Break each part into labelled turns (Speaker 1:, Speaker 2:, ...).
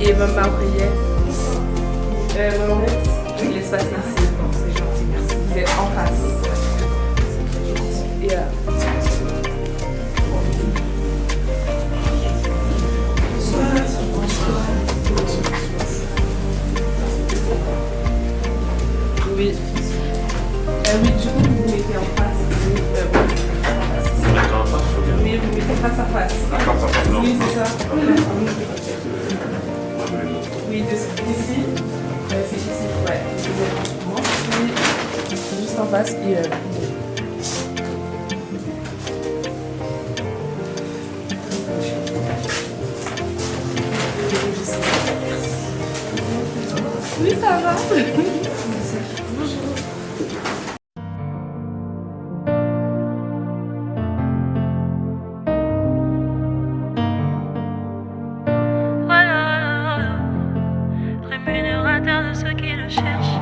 Speaker 1: Et maman prière. Maman, l'espace ici. C'est gentil, merci. Vous êtes en face. Et oui. Oui, du coup, vous mettez en face.
Speaker 2: Vous mettez en face ou bien?
Speaker 1: Oui, vous mettez face à face.
Speaker 2: Face à face, non.
Speaker 1: Oui, c'est ça. Oui, ici. C'est ici. Ouais. C'est juste en face. Et oui, ça va.
Speaker 3: Rémunérateur de ceux qui le cherchent.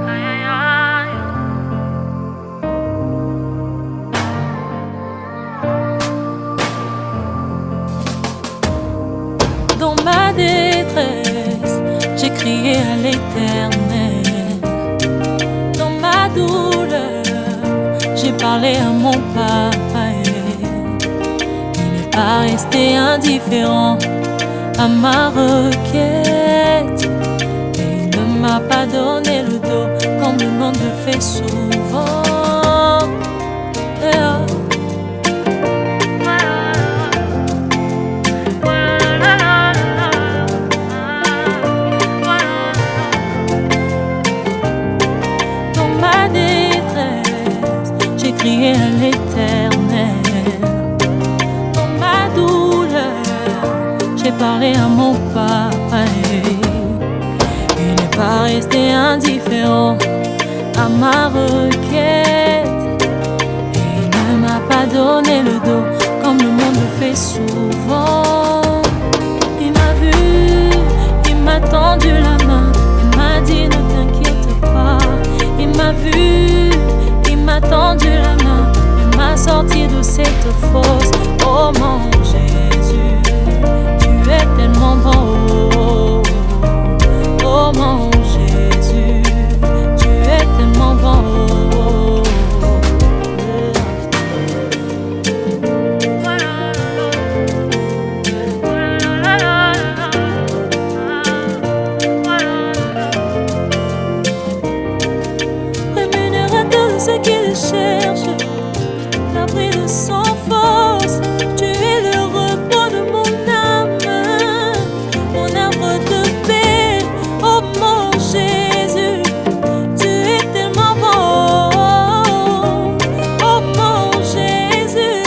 Speaker 3: Aïe aïe aïe. Dans ma détresse, j'ai crié à l'Éternel. Dans ma douleur, j'ai parlé à mon Papa. Il n'est pas resté indifférent à ma requête, et il ne m'a pas donné le dos comme le monde le fait souvent. Dans ma détresse, j'ai crié à l'Éternel. Dans ma douleur, j'ai parlé à mon Papa. Il n'est pas resté indifférent à ma requête, et il ne m'a pas donné le dos comme le monde le fait souvent. Il m'a vu, il m'a tendu la main, il m'a dit ne t'inquiète pas. Il m'a vu, il m'a tendu la main, il m'a sorti de cette fosse. Oh mon Jésus, tu es tellement bon. Oh mon Jésus, tu es tellement bon. Rémunérateur de ceux qui le cherchent, l'abri de sans force. Tu es le repos de mon âme, mon arbre de paix. Oh mon Jésus, tu es tellement bon. Oh mon Jésus,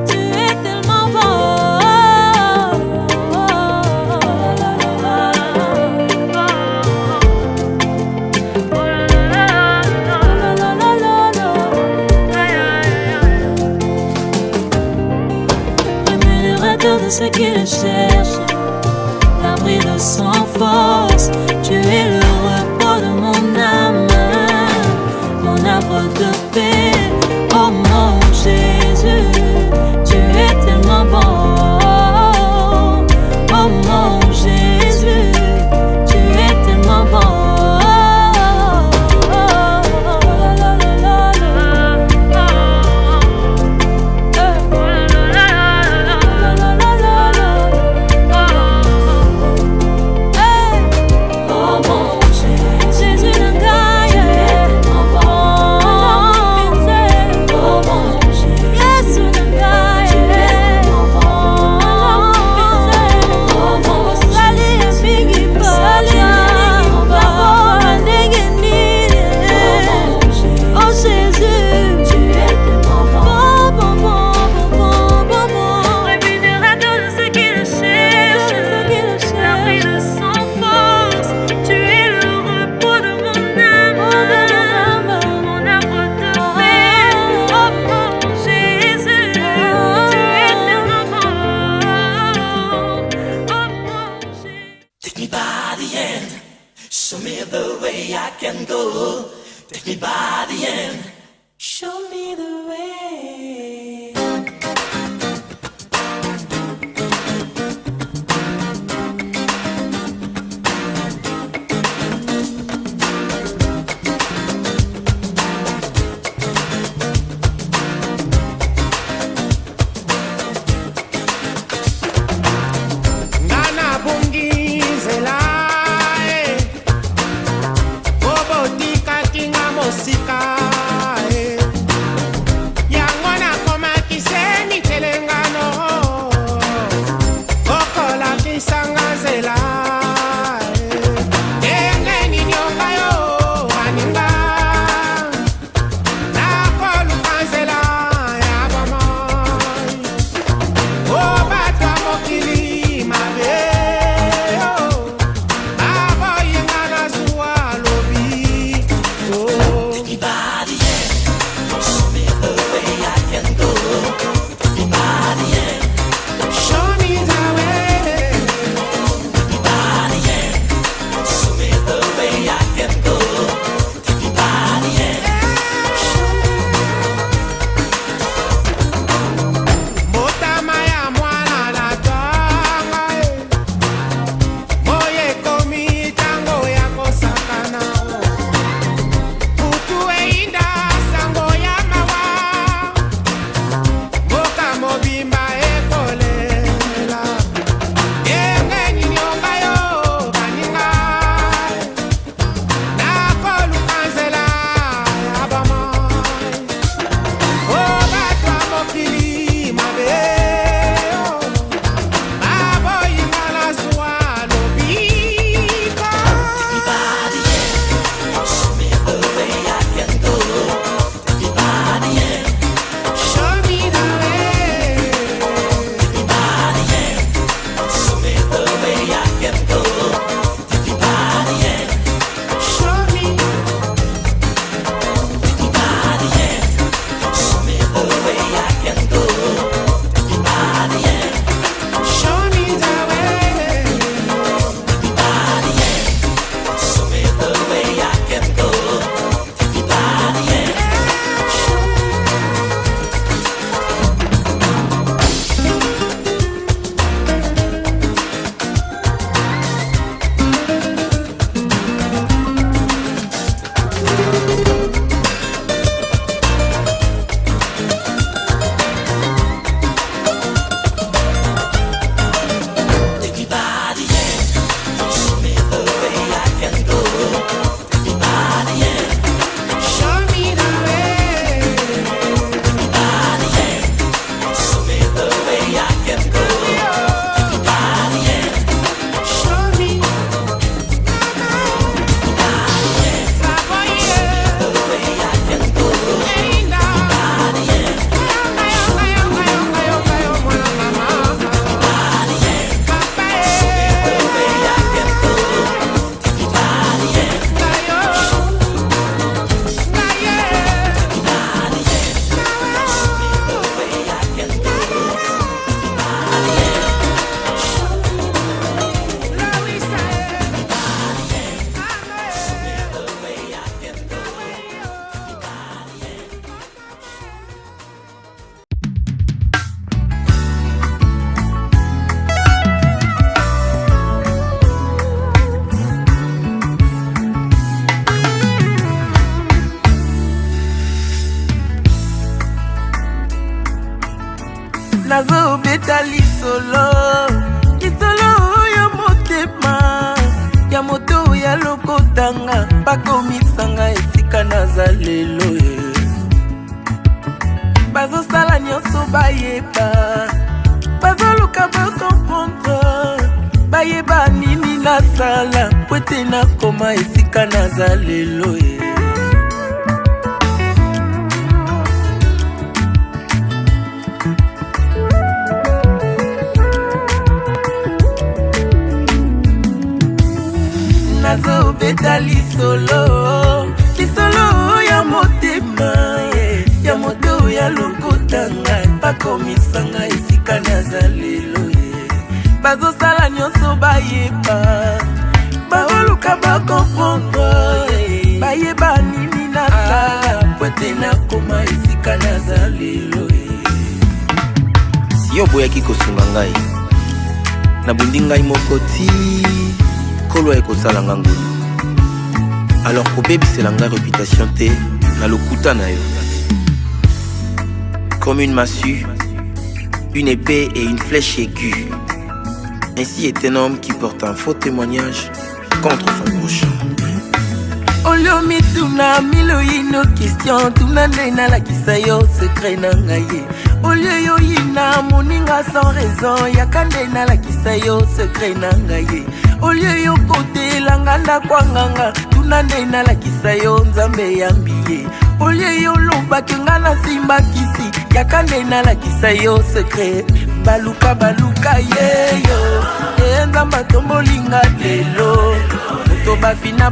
Speaker 3: tu es tellement bon. Rémunérateur de ceux qui le cherchent, l'abri de sans force. Tu es le repos de mon âme, mon arbre de paix. Oh mon Jésus, tu es tellement bon. Oh mon Jésus, tu es tellement bon.
Speaker 4: Show me the way I can go. Take me by the hand. Show me the way.
Speaker 5: nazobeta lisolo ya motema ya moto ya lokotanga bakomisanga esika naza lelo bazosala nyonso bayeba bazoluka bakomprendre bayeba nini nasala po ete nakoma esika naza lelo nazobeta lisolo ya motema ya moto ya lokotanga bakomisanga esika naza lelo bazosala nyonso bayeba baoluka bakomprendre bayeba nini nasala po ete nakoma esika naza lelo
Speaker 6: si yo boyaki kosunga ngai nabundi ngai moko ti kolo ekosala nga ngulu alors kobebisela ngai réputation te na lokuta na yo comme une massue, une épée et une flèche aiguë. Ainsi est un homme qui porte un faux témoignage contre son prochain.
Speaker 5: Olio mituna milo ino question tuna nena la kisayo secret na ngaye. Olio yo ina moninga sans raison yakande na la kisayo secret na ngaye. Olio yo kote langanda kwanganga tuna nena la kisayo nzambe yambiye. Olio yo loba kengana simba kisi yakande na la kisayo secret baluka yeyo nzamba tombolinga lelo moto bafina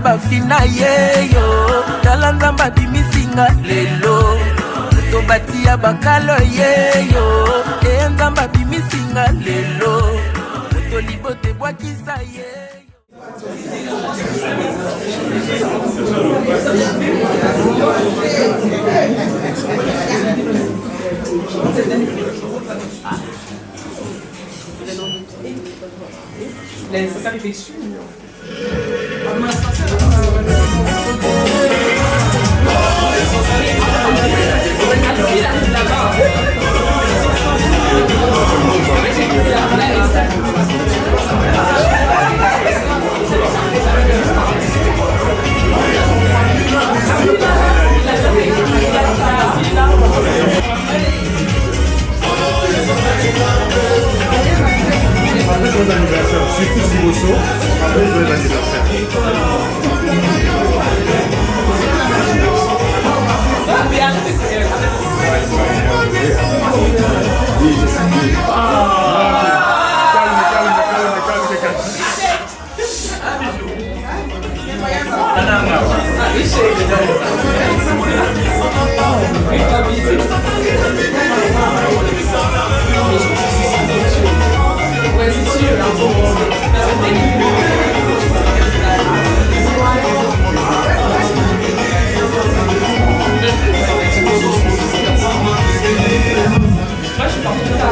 Speaker 5: yeyo tala nzamba bimisinga lelo moto batia bakalo yeyo nzamba bimisinga lelo moto libote bwakisa yeyo.
Speaker 1: Ça s'arrive dessus.
Speaker 7: Joyeux anniversaire, surtout si vous sautez, après joyeux anniversaire.
Speaker 1: Ouais, c'est sûr. Moi, je suis partie de ça.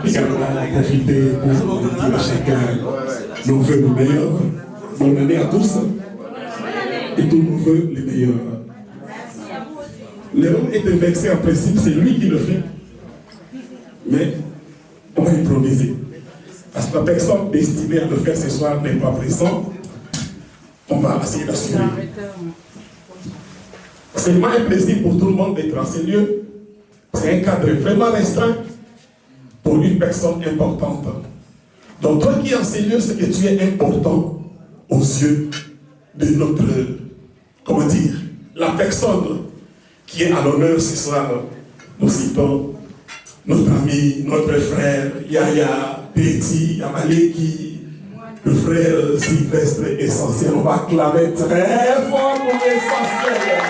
Speaker 8: Également profiter pour dire à chacun nos vœux les meilleurs. Bonne année à tous. Et tous nos vœux les meilleurs. L'homme est vexé en principe, c'est lui qui le fait. Mais on va improviser. Parce que la personne destinée à le faire ce soir n'est pas présente. On va essayer d'assurer. C'est vraiment un plaisir pour tout le monde d'être en ces lieux. C'est un cadre vraiment restreint pour une personne importante. Donc toi qui es en ces lieux, c'est que tu es important aux yeux de notre, comment dire, la personne qui est à l'honneur ce soir. Nous citons notre ami, notre frère Yaya, Petit, Amaleki, le frère Sylvestre Essentiel. On va acclamer très fort pour Essentiel.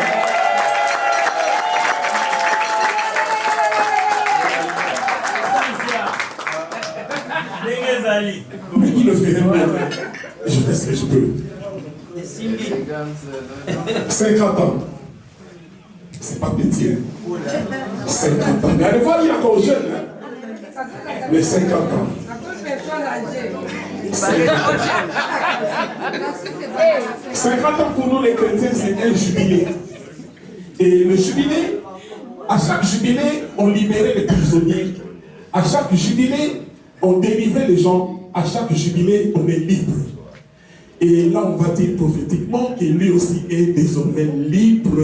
Speaker 8: Mais il le fait même. Je fais ce que je peux. 50 ans. C'est pas petit. 50 ans. Mais allez voir, il est encore jeune. Hein? Mais 50 ans. 50 ans pour nous les chrétiens, c'est un jubilé. Et le jubilé, à chaque jubilé, on libérait les prisonniers. À chaque jubilé, on délivrait les gens. À chaque jubilé, on est libre. Et là, on va dire prophétiquement qu'il lui aussi est désormais libre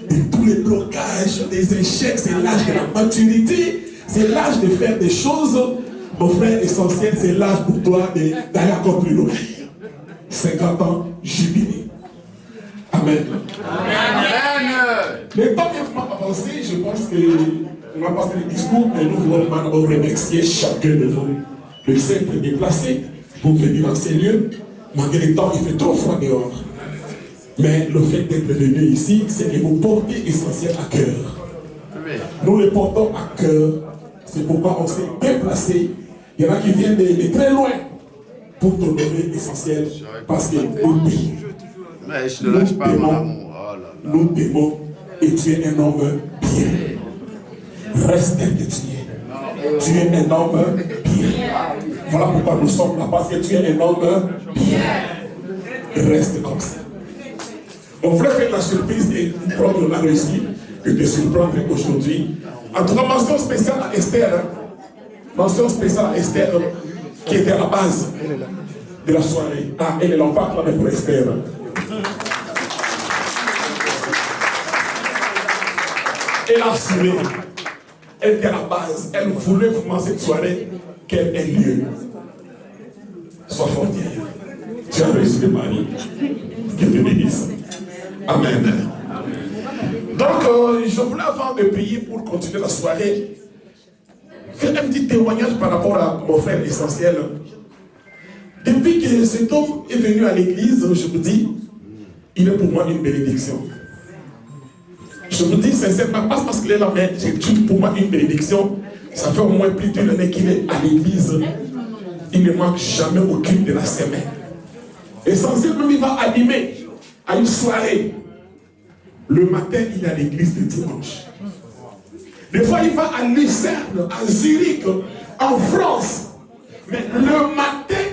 Speaker 8: de tous les blocages, des échecs. C'est l'âge de la maturité. C'est l'âge de faire des choses. Mon frère essentiel, c'est l'âge pour toi d'aller encore plus loin. 50 ans, jubilé. Amen. Le temps est vraiment avancé. Je pense qu'on va passer le discours, mais nous voulons maintenant remercier chacun de vous de s'être déplacé pour venir dans ces lieux. Malgré le temps, il fait trop froid dehors. Mais le fait d'être venu ici, c'est que vous portez Essentiel à cœur. Nous le portons à cœur. C'est pourquoi on s'est déplacé. Il y en a qui viennent de très loin pour t'honorer Essentiel. Parce que nous t'aimons et tu es un homme bien. Reste tel que tu es. Tu es un homme bien. Voilà pourquoi nous sommes là. Parce que tu es un homme bien. Reste comme ça. On voulait faire la surprise et prendre la réussite que de surprendre aujourd'hui. En tout cas, mention spéciale à Esther. Mention spéciale à Esther qui était à la base de la soirée. Ah, elle est là, on va acclamer pour Esther. Elle a assuré. Elle était à la base. Elle voulait vraiment cette soirée qu'elle ait lieu. Sois fort, tu as réussi de Marie. Que te bénisse. Amen. Donc, je voulais, avant de prier pour continuer la soirée, faire un petit témoignage par rapport à mon frère essentiel. Depuis que cet homme est venu à l'église, je vous dis, il est pour moi une bénédiction. Je vous dis sincèrement, pas parce qu'il est là, mais c'est pour moi une bénédiction. Ça fait au moins plus d'une année qu'il est à l'église. Il ne manque jamais aucune de la semaine. Essentiel, même il va animer à une soirée. Le matin, il est à l'église le dimanche. Des fois, il va à Lucerne, à Zurich, en France. Mais le matin,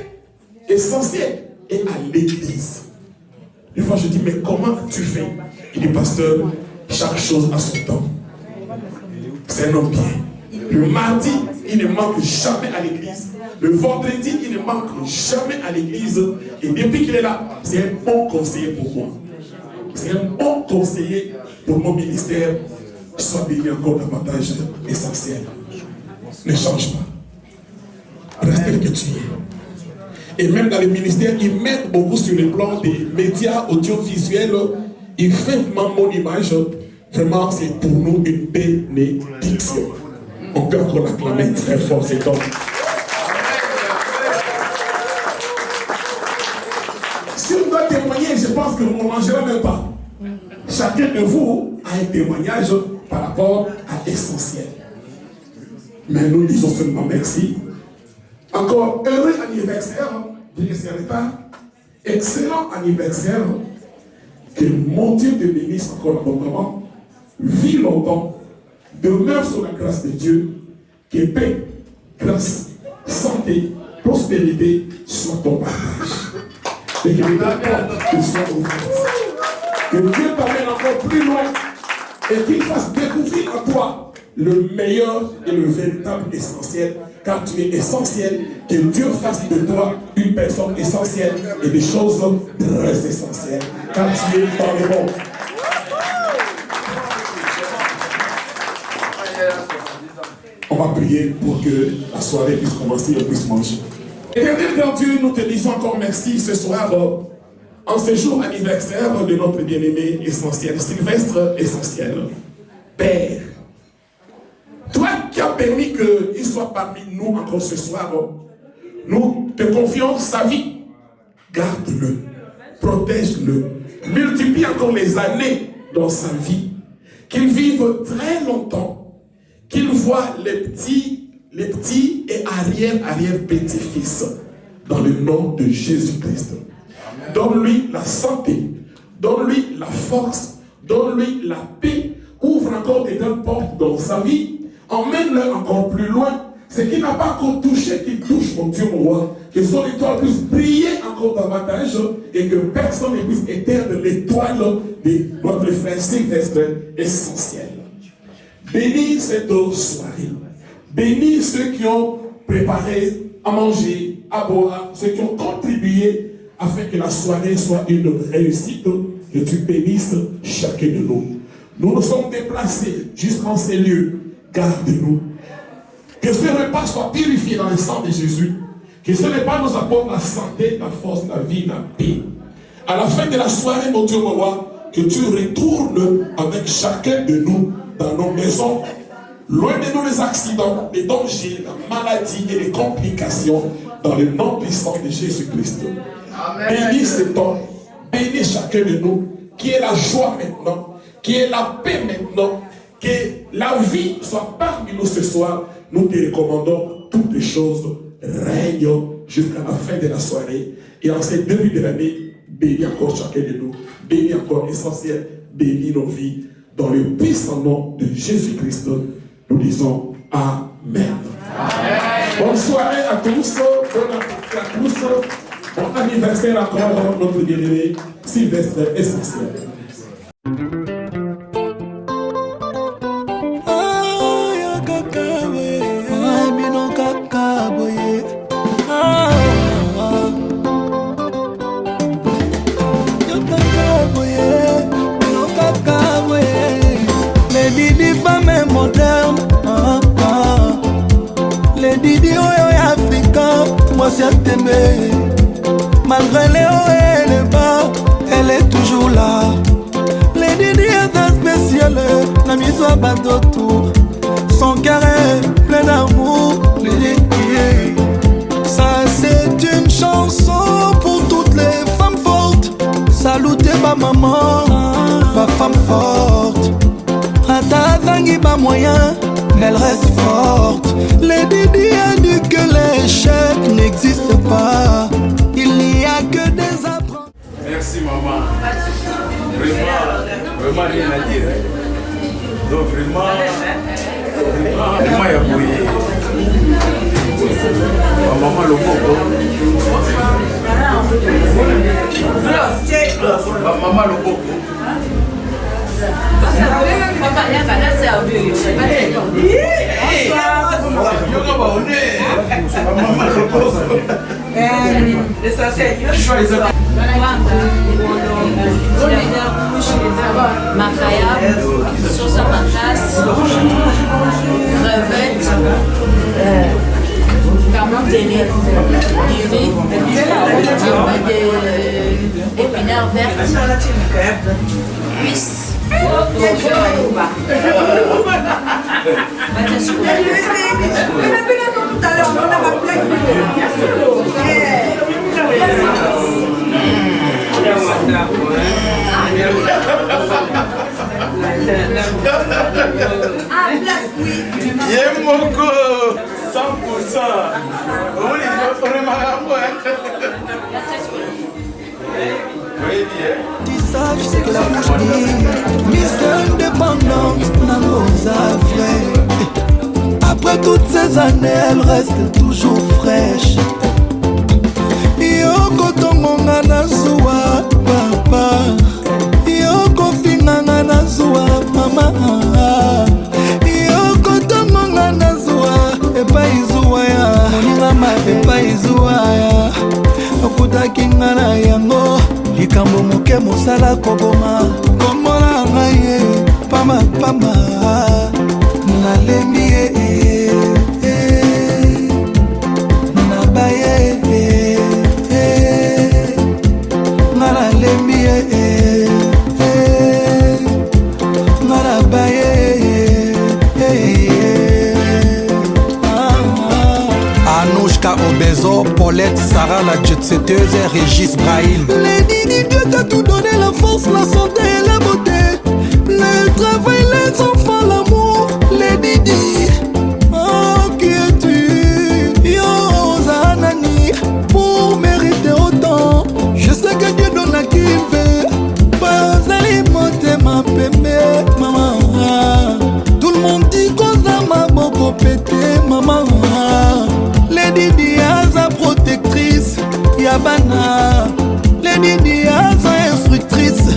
Speaker 8: Essentiel est à l'église. Des fois, je dis, mais comment tu fais? Il dit, pasteur, chaque chose a son temps. C'est un homme bien. Le mardi, il ne manque jamais à l'église. Le vendredi, il ne manque jamais à l'église. Et depuis qu'il est là, c'est un bon conseiller pour moi. C'est un bon conseiller pour mon ministère. Sois béni encore davantage Essentiel. Ne change pas. Reste tel que tu es. Et même dans le ministère, il m'aide beaucoup sur le plan des médias audiovisuels. Il fait vraiment mon image. Vraiment, c'est pour nous une bénédiction. On peut encore l'acclamer très fort, cet homme. Si on doit témoigner, je pense qu'on ne mangera même pas. Chacun de vous a un témoignage par rapport à Essentiel. Mais nous disons seulement merci. Encore heureux anniversaire, excellent anniversaire. Que mon Dieu te bénisse encore abondamment. Vis longtemps. Demeure sur la grâce de Dieu. Que paix, grâce, santé, prospérité soient ton partage. Et que les portes te soient ouvertes. Que Dieu t'amène encore plus loin et qu'il fasse découvrir en toi le meilleur et le véritable essentiel. Car tu es essentiel, que Dieu fasse de toi une personne essentielle et des choses très essentielles. Car tu es dans le bon. On va prier pour que la soirée puisse commencer et puisse manger. Éternel grand Dieu, nous te disons encore merci ce soir en ce jour anniversaire de notre bien-aimé essentiel, Sylvestre essentiel. Père, toi qui as permis qu'il soit parmi nous encore ce soir, nous te confions sa vie. Garde-le, protège-le, multiplie encore les années dans sa vie, qu'il vive très longtemps, qu'il voit les petits et arrière-petits-fils dans le nom de Jésus-Christ. Donne-lui la santé, donne-lui la force, donne-lui la paix, ouvre encore des grandes portes dans sa vie, emmène-le encore plus loin. Ce qui n'a pas encore touché, qu'il touche, mon Dieu, mon roi, que son étoile puisse briller encore davantage et que personne ne puisse éteindre l'étoile de notre frère Sylvestre essentiel. Bénis cette soirée. Bénis ceux qui ont préparé à manger, à boire, ceux qui ont contribué afin que la soirée soit une réussite, que tu bénisses chacun de nous. Nous nous sommes déplacés jusqu'en ces lieux. Garde-nous. Que ce repas soit purifié dans le sang de Jésus. Que ce repas nous apporte la santé, la force, la vie, la paix. À la fin de la soirée, mon Dieu, mon roi, que tu retournes avec chacun de nous dans nos maisons. Loin de nous les accidents, les dangers, la maladie et les complications, dans le nom puissant de Jésus-Christ. Bénis cet homme, bénis chacun de nous, qui est la joie maintenant, qui est la paix maintenant, que la vie soit parmi nous ce soir. Nous te recommandons toutes les choses, règne jusqu'à la fin de la soirée. Et en ce début de l'année, bénis encore chacun de nous, bénis encore l'essentiel, bénis nos vies. Dans le puissant nom de Jésus-Christ, nous disons Amen. Bonne soirée à tous, bon appétit à tous, bon anniversaire encore notre bien-aimé Sylvestre essentiel.
Speaker 5: Malgré les hauts et les bas, elle est toujours là. Les Didi est spéciale, la mise à bateau tout. Son cœur est plein d'amour. Ça c'est une chanson pour toutes les femmes fortes. Salutez ma maman, ma femme forte. Ata tangi pas moyen, elle reste forte. Les Didi a dit que l'échec n'existe pas. Il n'y a que des apprentis.
Speaker 2: Merci maman. Vraiment rien à dire. Donc vraiment, il y a bouillé. Ma maman le coco. Ma maman le coco.
Speaker 3: Macaya, sauce à matrasse, crevettes, carottes du riz, des épinards vertes, cuisses.
Speaker 2: Yemoko 100%.
Speaker 5: Tu sais que la bouche dit Miss Indépendante, n'a nos affaires. Après toutes ces années, elle reste toujours fraîche. Yoko tongonga na zuwa papa, yoko finganga na zuwa mama, yoko tongonga na zuwa epai zuwa ya moningama epai zuwa ya okutaki nga na yango likambo moke mosala koboma komona ngai pamba pamba nalembi ye nabaye Anouchka Obezo, Paulette, Sarah la jet-setteuse et Régis Brahim. Lady Di, Dieu t'a tout donné, la force, la santé et la beauté, le travail, les enfants, l'amour. Lady Di, oh qui es-tu? Yo Zanani, pour mériter autant, je sais que Dieu donne à qui il veut. Pas allez monter ma pépé, maman. Tout le monde dit qu'on a ma beaucoup pété, maman. Lady Di sa protectrice, Yabana. Lady Di sa instructrice,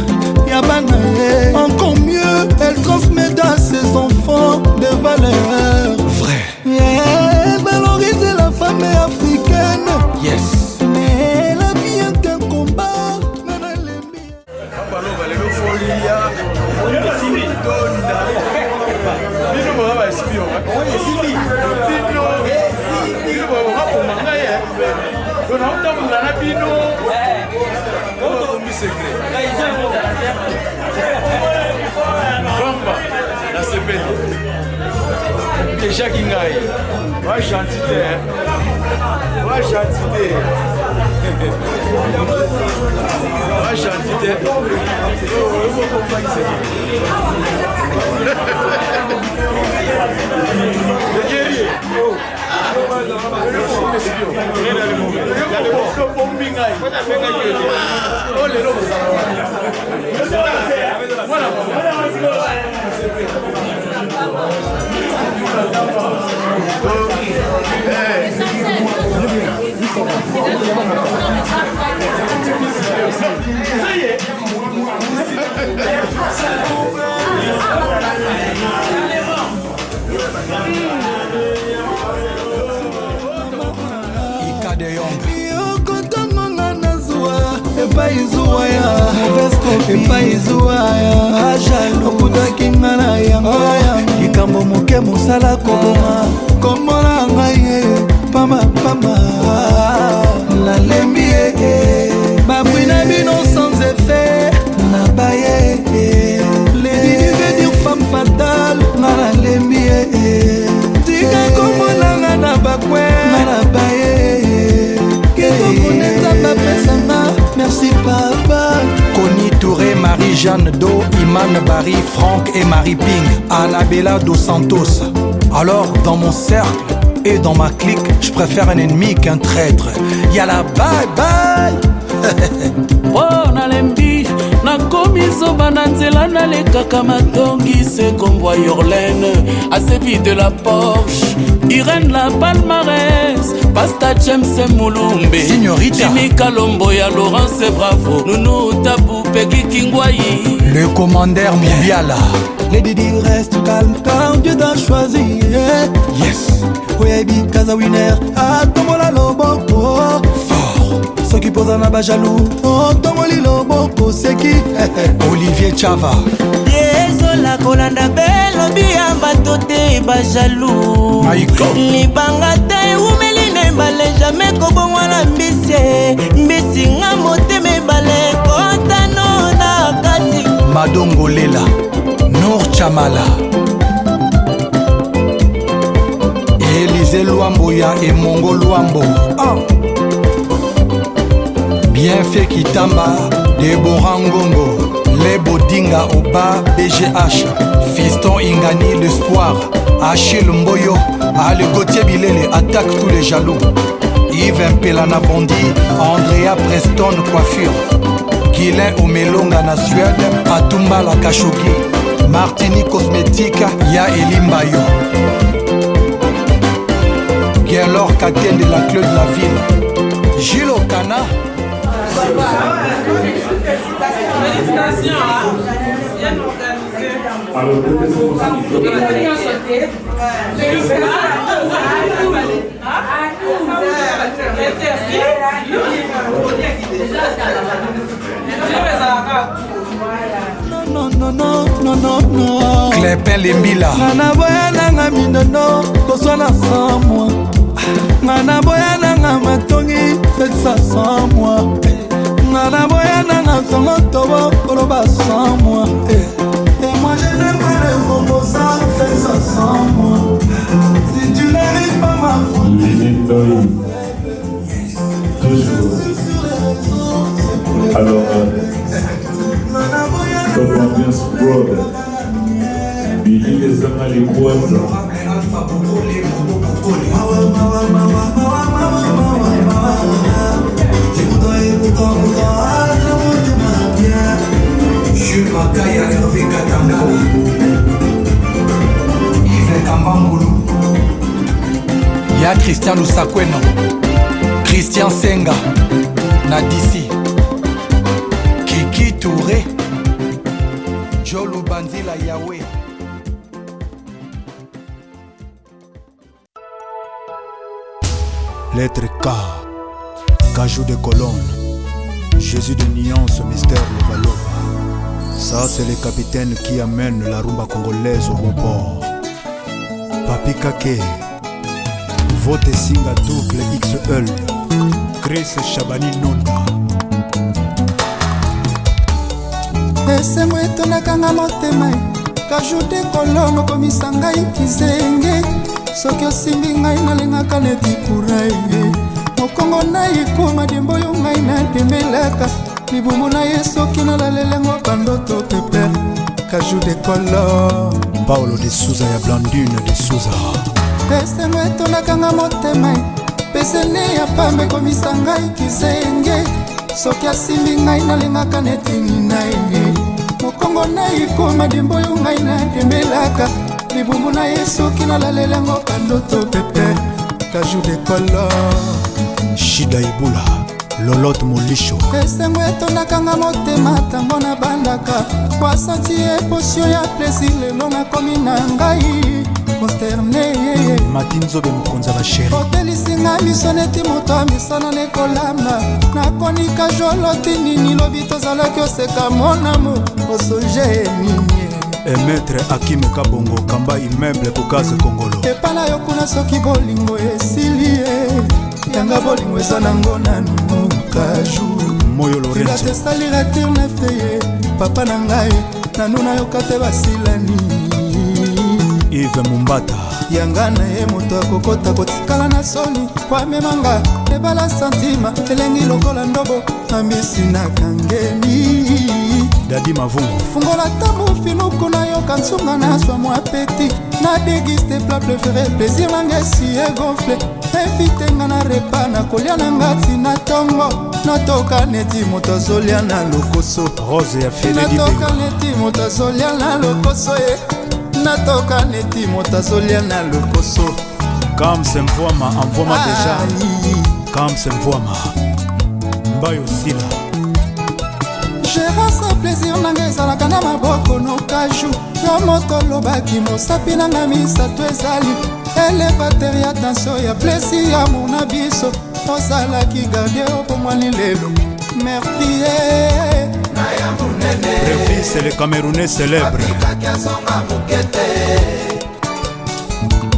Speaker 5: Yabana. Encore mieux, elle transmet à ses enfants des valeurs. Vrai. Elle valorise la femme africaine. Yes. Mais la vie est un combat.
Speaker 2: Déjà qui gagne, ouais chantité, ouais chantité, ouais chantité. likambo moke mosala koboma komona ngai pamba pamba nalembi ye babwi na bino sans effet nabaye Lady veut dire femme fatale nga nalembi ye tika komonanga na bakwe nga nabaye ketokoneta bapesanga merci papa. Connie Touré, Marie-Jeanne Do, Iman Barry, Franck et Marie Ping, Annabella Dos Santos. Alors dans mon cercle et dans ma clique, je préfère un ennemi qu'un traître. Yala bye bye.
Speaker 9: Oh nalembi nakomi zoba na nzela nalekaka matongi se kombo Yorlene asebi de la Porsche Irène la Palmarès Pasta James Moulumbe
Speaker 5: Signorita
Speaker 9: Jimmy Kalombo ya Laurence Bravo Nounou Tabou Peggy Kingwayi
Speaker 5: le commandeur Moubiala. Lady Di reste calme car Dieu t'a choisi. Yes. Webi Kaza winner Atomola Loboko fort. Ceux qui posent na ba jaloux Otomoli Loboko c'est qui? Olivier Chava.
Speaker 10: Yezola kolanda belobi ya bato te ba jaloux. Libanga te umeli ne bale jamais kobongwana mbisi mbisi nga motema bale kotano na kati.
Speaker 5: Madongo Lela Nour Chamala Élisée Luamboya et Mongo Luambo. Bien fait Kitamba, Deborah Ngongo, les Bodinga Oba, BGH, Fiston Ingani, l'espoir, Achille Mboyo, Ale Gauthier Bilele, attaque tous les jaloux, Yves Mpelana Bondi, Andrea Preston Coiffure, Guilain Omelonga na Suède, Atumba la Kashogi, Martini Cosmétique, Ya Elimbayo.
Speaker 2: Junior Kaken de la Club de la Ville. Gilles Okana.
Speaker 1: Félicitations, bien organisé.
Speaker 7: Alors,
Speaker 2: non. Clépin Lembila. Nana boya nanga minono, koswana sans moi. Nana boya nanga matongi, faites ça sans moi. Nana boya nanga songo tobo, koloba sans moi. Et moi je n'aime pas les proposants, faites ça sans moi. Si tu n'arrives pas ma faute.
Speaker 7: toujours. Alors, top ambiance brother. Billy les hommes à l'équation.
Speaker 2: Jules Makaya, Hervé Katambo, Yves Kambangoulou. Ya Christian Lusakweno, Christian Senga, Nadisi, Kiki Touré, Jolou Banzila Yahweh. Lettre K, Cajou de colonne, Jésus de nuance, mystère Levalova. Ça c'est le capitaine qui amène la rumba congolaise au bon port. Papi Kake, vote Singa double XL, Chris Chabani Nonda.
Speaker 11: Esemwe tonakanga motema Cajou de kolongo komisa ngai kizenge soki osimbi ngai nalingaka neti kurai mokongo na ikuma dembo yo ngai natembelaka libumu na ye soki nalalelengo bandoto pepe Cajou de kolongo
Speaker 2: Paulo de Souza ya Blandine de Souza.
Speaker 11: Esemwe tonakanga motema pesene ya pambe komisa ngai kizenge soki asimbi ngai nalingaka neti nina ye mokongo na ikoma dembo yo ngai natembelaka libumu na ye soki nalalelengo bandoto pepe Cajou de kolo
Speaker 2: Shida Ibula Lolote Molisho.
Speaker 11: Esengo etondakanga motema ntango nabandaka kwasanti eposio ya plesir lelo nakomi na ngai consterné
Speaker 2: Matinzobe mokonza basheri
Speaker 11: otelisinga miso neti moto amisana nekolamba nakonika joloti nini lobi tozalaki oseka monamo osonge nini
Speaker 2: Maître Hakim Kabongo Kamba immeuble Kokase Kongolo.
Speaker 11: Epala yo kuna soki bolingo esili yanga bolingo eza nango nanu Cajou
Speaker 2: Moyo Lorenzo
Speaker 11: Filate salira tirne feye papa na ngai nanu nayoka te basilani
Speaker 2: Yves Mumbata
Speaker 11: yanga na ye moto akokota kotikala na soni kwamemanga ebala santima elengi lokola ndobo ambisi na kangeli
Speaker 2: Dadi Mavungu
Speaker 11: fungola tamu finuku na yoka nsunga na swa mwa peti na dégiste plat préféré plaisir nanga esi egonfle evitenga na repa na kolia na ngati na tongo natoka neti moto azolia na lokoso
Speaker 2: Rose ya Fede
Speaker 11: natoka neti moto azolia na lokoso natoka neti moto azolia na lokoso
Speaker 2: Kam Semvwama envoie-moi déjà Kam Semvwama Mbayo Sila
Speaker 11: Gérance plaisir nanga ezalaka na maboko no Cajou yo moto lobaki mosapi nanga misato ezali elevateur ya tension ya plaisir ya mona biso ozalaki gardie opomwani lelo meurtrier
Speaker 2: Prévis c'est le Camerounais célèbre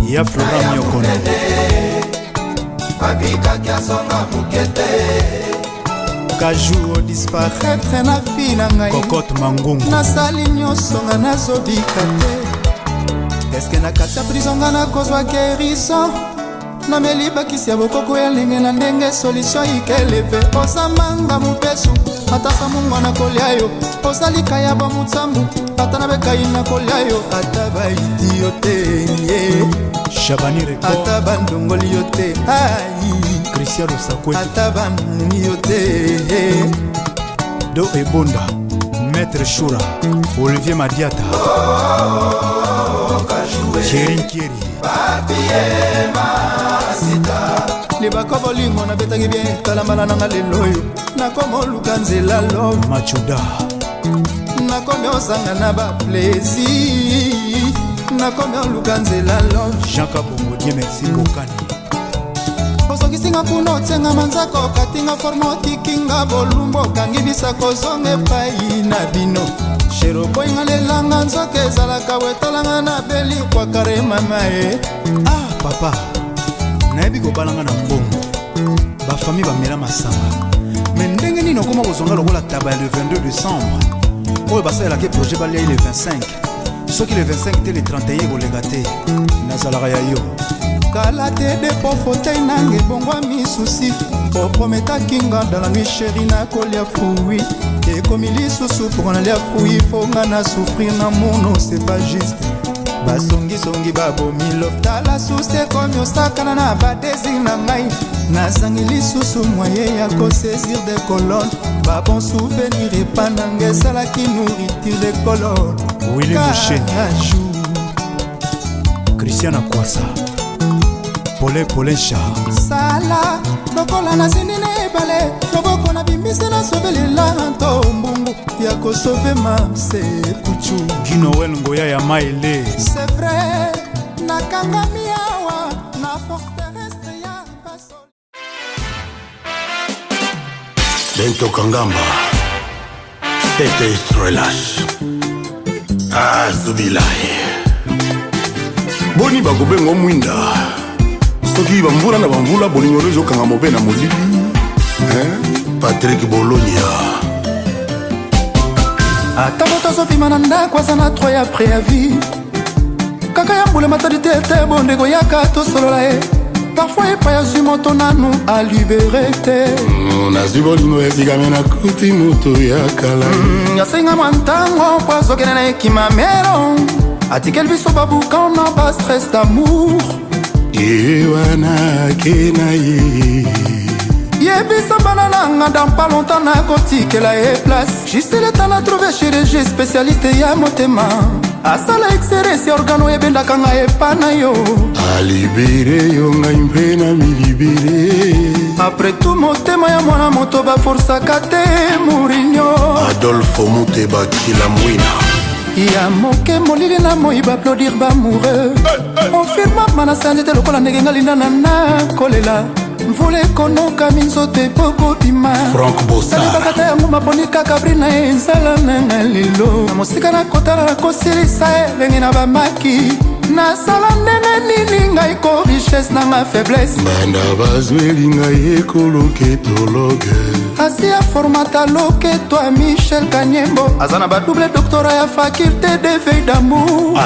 Speaker 2: Ya Flora Miokono
Speaker 11: Cajou disparaître na fi na ngai
Speaker 2: Cocotte Mangungu
Speaker 11: nasali nyonso nga nazobika te eske na kati ya prison nga nakozwa guérison nameli bakisi ya bokoko ya ndenge na ndenge solution ikeleve ozamanga mopesu ata sa mungwa na kolia yo ozalika ya bamutsambu ata na bekai na kolia yo ata baiti yo te
Speaker 2: Chabani Record
Speaker 11: ata bandongoli yo te
Speaker 2: Cristiano Sakwe
Speaker 11: ata bamuni yo te
Speaker 2: Do Ebonda Maître Choura Olivier Madiata Chéri Kieri
Speaker 10: Papier Masita
Speaker 11: ebaka bolingo nabetaki bien talambala nanga lelo oyo nakomi oluka nzela love machuda nakomi osanga na baplaisir nakomi oluka nzela love Jean Kabongo die merci bokani osokisinga kuna otsenga manzako katinga forme otikinga bolumbu okangi bisa kozonga epai na bino shero boyinga lelanga nzoka ezalaka wetalanga na beli kwa kare mama e ah papa nayebi kobalanga na mbongo bafamille bamela masanga me ndenge nini okoma kozonga lokola taba ya le 22 décembre oyo basalelaki projet baliai le 25 soki le 25 te le 31 kolenga te nazalaka ya yo kala te depo fauteuil nanga ebongwa misusi oprometaki nga dans la nuit chéri nakolia fui ekomi lisusu pour nalia fui fonga na souffrir na mono c'est pas juste basongisongi babomi loftala susi ekomi osakana na badésir na ngai nazangi lisusu moyen ya kosaisir de colonne babon souvenir epa nanga esalaki nourriture de colonne Willy Moucheni Christiana Kwasa Pole Char Sala lokola na zindi na ebale loboko na bimbisi na sobelela nto mbungu ya kosove mamse kuchu Ginoel Ngoya ya Maele C'est vrai nakangami awa na forteresse ya Basol
Speaker 12: Bento Kangamba Tete Estrelash Azubilahi Boni bakobengo mwinda soki bamvula na bamvula bolingo ezokanga mobe na molili Patrick Bologna
Speaker 11: ata moto azopima na ndako aza na 3 ya préavis kaka ya mbula matalité ete bondeko yaka tosolola ye parfois epai azwi moto nanu alibere te
Speaker 12: nazwi bolingo esikame na kuti moto ya kala
Speaker 11: asenga mwa ntango mpo azokende na ekimamelo atikeli biso babuka na ba stress d'amour
Speaker 12: ewana kena ye
Speaker 11: yebisa bana nanga dans pas longtemps nakotikela ye place juste le temps na trouve chirurgie spécialiste ya motema asala exercice ya organo ebendaka ngai epa na yo
Speaker 12: alibere yo ngai mpe na milibere
Speaker 11: après tout motema ya mwana moto baforsaka te Mourinho
Speaker 12: Adolfo Muteba Kilamwina
Speaker 11: ya moke molili na moi baapplaudir bamoureux ofirma manasa nzete lokola ndenge nga lindana na kolela mvula ekonoka minzoto epokobima salibaka te yango maponi kaka bri na ye nzala nanga lelo na mosika nakotala nakosilisa elenge na bamaki nasala ndenge nini ngai ko richesse nanga faiblesse
Speaker 12: banda bazweli ngai ekoloketologe
Speaker 11: asia formata loketo a Michel Kanyembo aza na badouble doctorat ya faculté d'éveil d'amour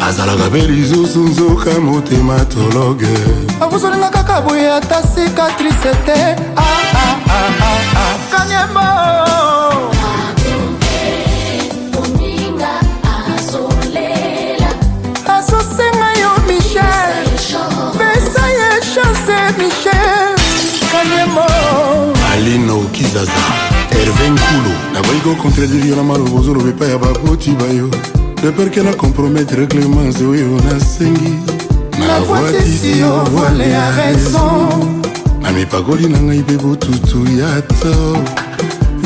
Speaker 12: azalaka mpe lisusu nzoka motematologe
Speaker 11: avuzolinga kaka boye ata cicatrice te Kanyembo azosenga yo Michel pesa ye chance Michel Kanyembo
Speaker 12: Alino Kizaza Hervé Nkulu naboyi kocontredire yo na maloba ozoloba epai ya baboti bayo de peur que na compromettre Clémence oyo nasengi
Speaker 11: na voitisi yo voile ya raison
Speaker 12: na mipakoli na ngai mpe botutu ya to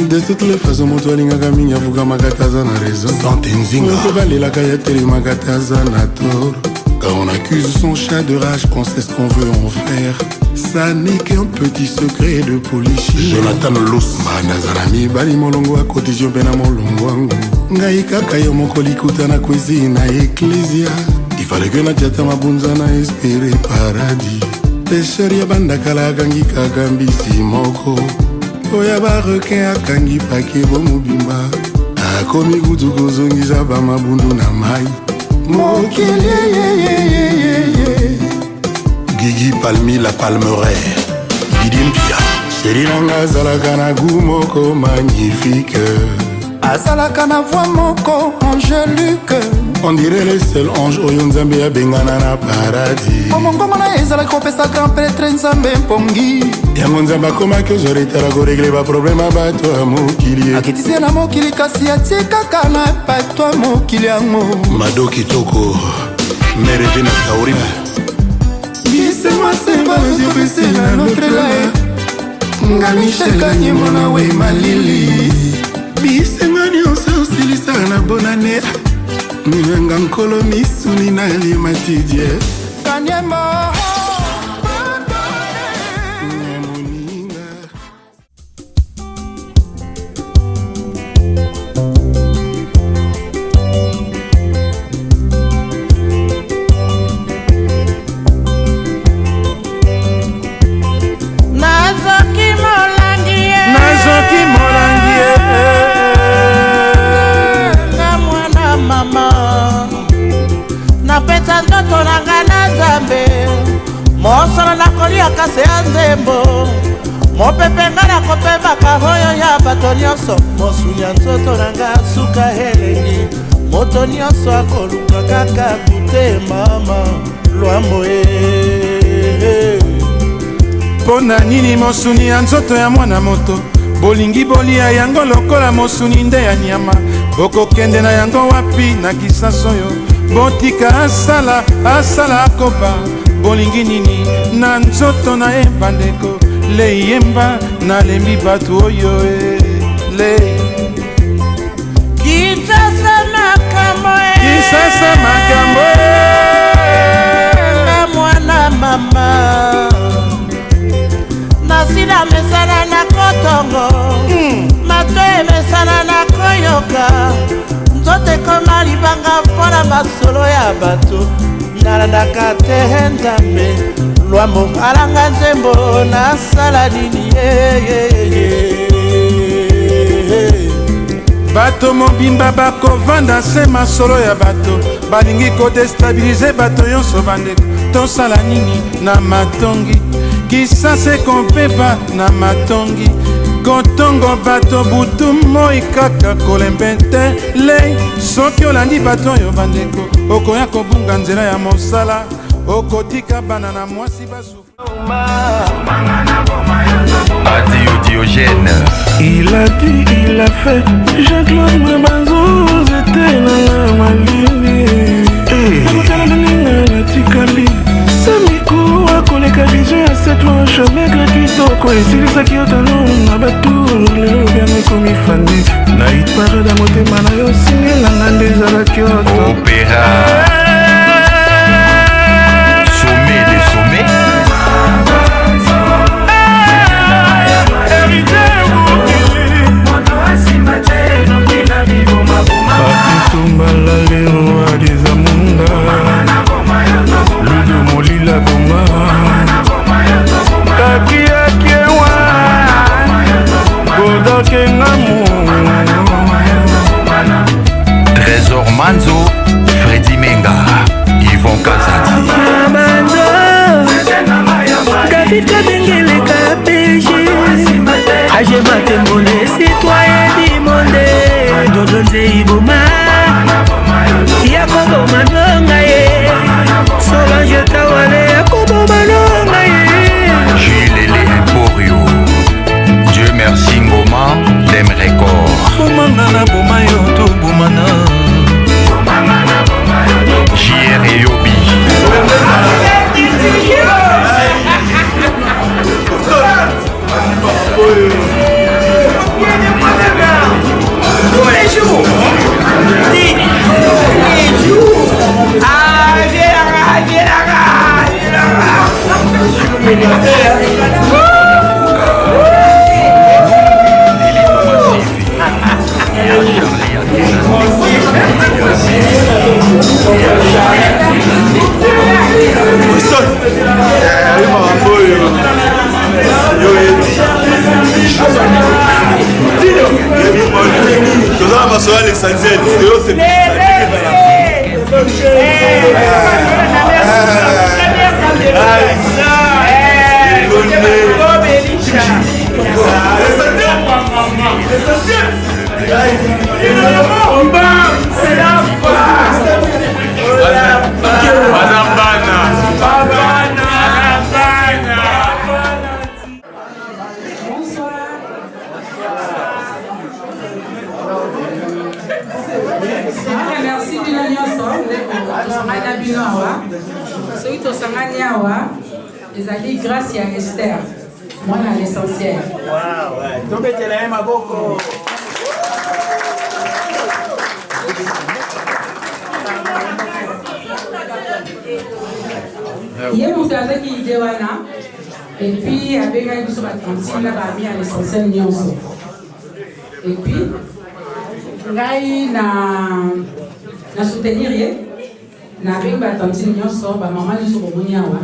Speaker 12: de toutes les façons moto alingaka mingi afukamaka te aza na raison mpe balelaka ya telemaka te aza na tort quand on accuse son chat de rage qu'on sait ce qu'on veut en faire ça n'est qu'un petit secret de polichie Jonathan Los banazala mibali molongo ya cotisio mpe na molongo wangu ngai kaka yo moko likuta na cuisine na eklesia ifale ke natiata mabunza na espere paradis pesher ya bandakala akangi kaka mbisi moko oya barequin akangi pake bomobimba akomi kutu kozongisa bamabundu na mai
Speaker 11: mokili
Speaker 12: Gigi Palmi la palmeraie Didim Pia Chéri nanga azalaka na goût moko magnifique
Speaker 11: azalaka na voix moko angélique
Speaker 12: on dirait le seul ange oyo nzambe abengana na paradis
Speaker 11: omongongo na ye ezalaki kopesa grand prêtre nzambe mpongi
Speaker 12: yango nzambe akomaki ozoretala koregle baproblème ya bato ya mokili
Speaker 11: akitisi ye na mokili kasi atikaka na bato ya mokili yango
Speaker 12: Mado Kitoko Mereve na Saurima
Speaker 11: Laissez-moi, c'est pas
Speaker 2: prisila notrela nga michel kanyemona we malili bisenga nyonso osilisaka na bonane mivenga nkolo misuni na limatidie kanyemo
Speaker 5: napeta ndoto nanga na Nzambe mosala nakoliaka se ya nzembo mopepenga na kopembaka hoyo ya bato nyonso mosuni ya nzoto nanga suka elengi moto nyonso akoluka kaka kute mama lwambo
Speaker 13: mpona nini mosuni ya nzoto ya mwana moto bolingi bolia yango lokola mosuni nde ya nyama bokokende na yango wapi na kisasa oyo botika asala akopa bolingi nini na nzoto na ye bandeko leyemba nalembi bato oyo le
Speaker 5: kisasa makambo na mwana mama nasila mesana na kotongo mato emesana na koyoka nzoto ekoma libanga mpona masolo ya bato nalandaka te Nzambe lwambo alanga nzembo nasala nini
Speaker 13: bato mobimba bakovanda se masolo ya bato balingi kodestabilize bato nyonso bandeko tosala nini na matongi kisase kompepa na matongi kotongo bato butu moi kaka kolembe te lei soki olandi bato oyo bandeko okoya kobunga nzela ya mosala okotika bana na mwasi basufa
Speaker 14: Adio Diogène.
Speaker 2: Il a dit, il a fait, Jean-Claude Mbabanzo, c'était la malini. Natikali Samiko akoleka vije ya setwa shomeka kitoko esilisaki otano na batu lelo biano ekomi fandi na hitparada motema na yo singelanga nde ezalaki oto
Speaker 14: Opéra Sommet des sommets
Speaker 2: Papitumbalale roi des amunda Ludo molila boma Kakiewa Godoke ngamu
Speaker 14: Trésor Manzo Freddy Menga Yvon Kazadi
Speaker 10: Manzo David Kabengele Kapeji Age Matembole citoyen du monde Dodonze Iboma Yakobo Manonga ye Solange Tawale Yakobo Manonga ye
Speaker 14: Gilles Emporio Dieu merci Ngoma Dem Record
Speaker 2: Bomana Bomayo to Bomana
Speaker 14: JR et Yobi
Speaker 15: Toza masoya l'essentiel, c'est
Speaker 1: Merci bino nyonso ndeko tosangani na bino awa soki tosangani awa
Speaker 16: ezali grâce ya Esther mwana l'essentiel.
Speaker 5: tobetela ye maboko.
Speaker 16: ye moto azaki ide wana epuis abengaki biso batantine na bami ya l'essentiel nyonso epuis ngai na soutenir ye nabengi batantine nyonso bamama nyonso bomoni awa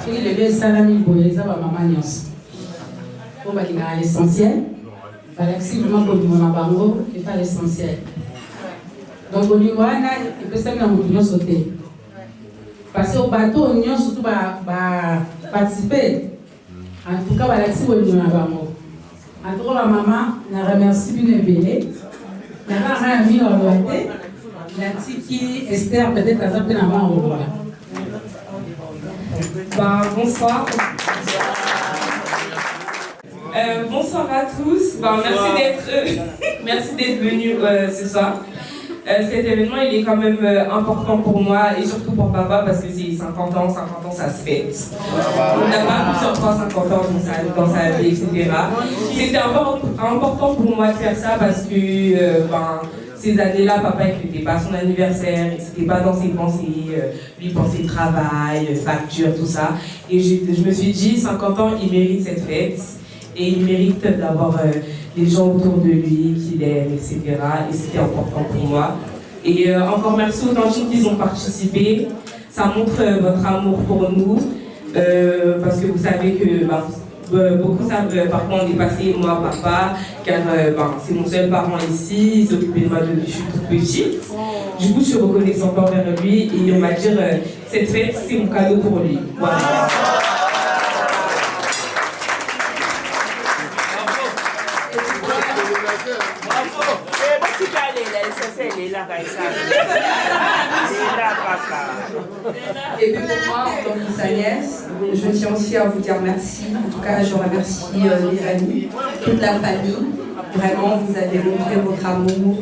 Speaker 16: soki lelo esalami boye eza bamama nyonso po balingaka l'essentiel balakisi vraimen kondima na bango epa l'essentiel donc bolingo wana epesami na motu nyonso te parce que bato nyonso tu participer en tout cas balakisi bolingo na bango en tout cas bamama na remercie bino ebele nakaka ya mino aloba te natiki Esther peut-être aza mpe na ma oloba.
Speaker 1: Bonsoir. Bonsoir à tous. Merci d'être venus ce soir. Cet événement, il est quand même important pour moi et surtout pour papa parce que c'est 50 ans, ça se fête. On n'a pas plusieurs fois 50 ans dans sa vie, etc. C'était important pour moi de faire ça parce que ces années-là, papa ne fêtait pas son anniversaire, il n'était pas dans ses pensées, lui pensait travail, facture, tout ça. Et je me suis dit, 50 ans, il mérite cette fête et il mérite d'avoir les gens autour de lui qu'il aime, etc. Et c'était important pour moi. Et encore merci aux tantines qui ont participé. Ça montre votre amour pour nous parce que vous savez que beaucoup savent par contre on est passé moi papa car c'est mon seul parent ici, il s'occupait de moi depuis que je suis toute petite. Du coup je suis reconnaissante envers lui et on va dire cette fête c'est mon cadeau pour lui. Voilà.
Speaker 17: Et puis pour moi, en tant que sa nièce, je tiens aussi à vous dire merci. En tout cas, je remercie les amis, toute la famille. Vraiment, vous avez montré votre amour.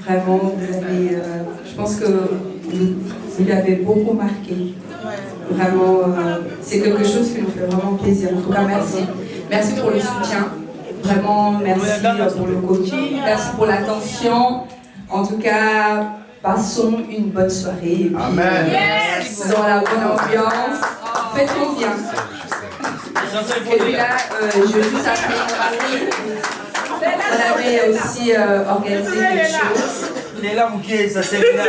Speaker 17: Vraiment, vous avez, je pense que vous l'avez beaucoup marqué. Vraiment, c'est quelque chose qui nous fait vraiment plaisir. En tout cas, merci. Merci pour le soutien. Vraiment, merci pour le coaching. Merci pour l'attention. En tout cas, passons une bonne soirée. Et puis, dans la bonne ambiance. Faites-nous bien. Et puis là, je veux juste après on avait aussi organisé quelque chose.
Speaker 5: Léla Moukier, ça c'est Léla.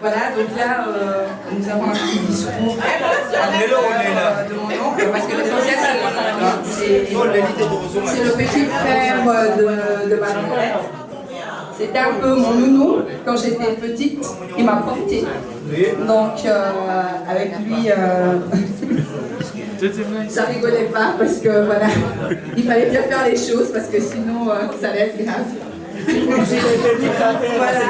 Speaker 17: Voilà, donc là, nous avons un petit discours de mon oncle, parce que l'essentiel c'est mon oncle, c'est le petit frère de ma grand-mère. C'était un peu mon nounou quand j'étais petite, il m'a portée. Donc avec lui, ça rigolait pas parce que voilà, il fallait bien faire les choses parce que sinon ça allait être grave. Voilà.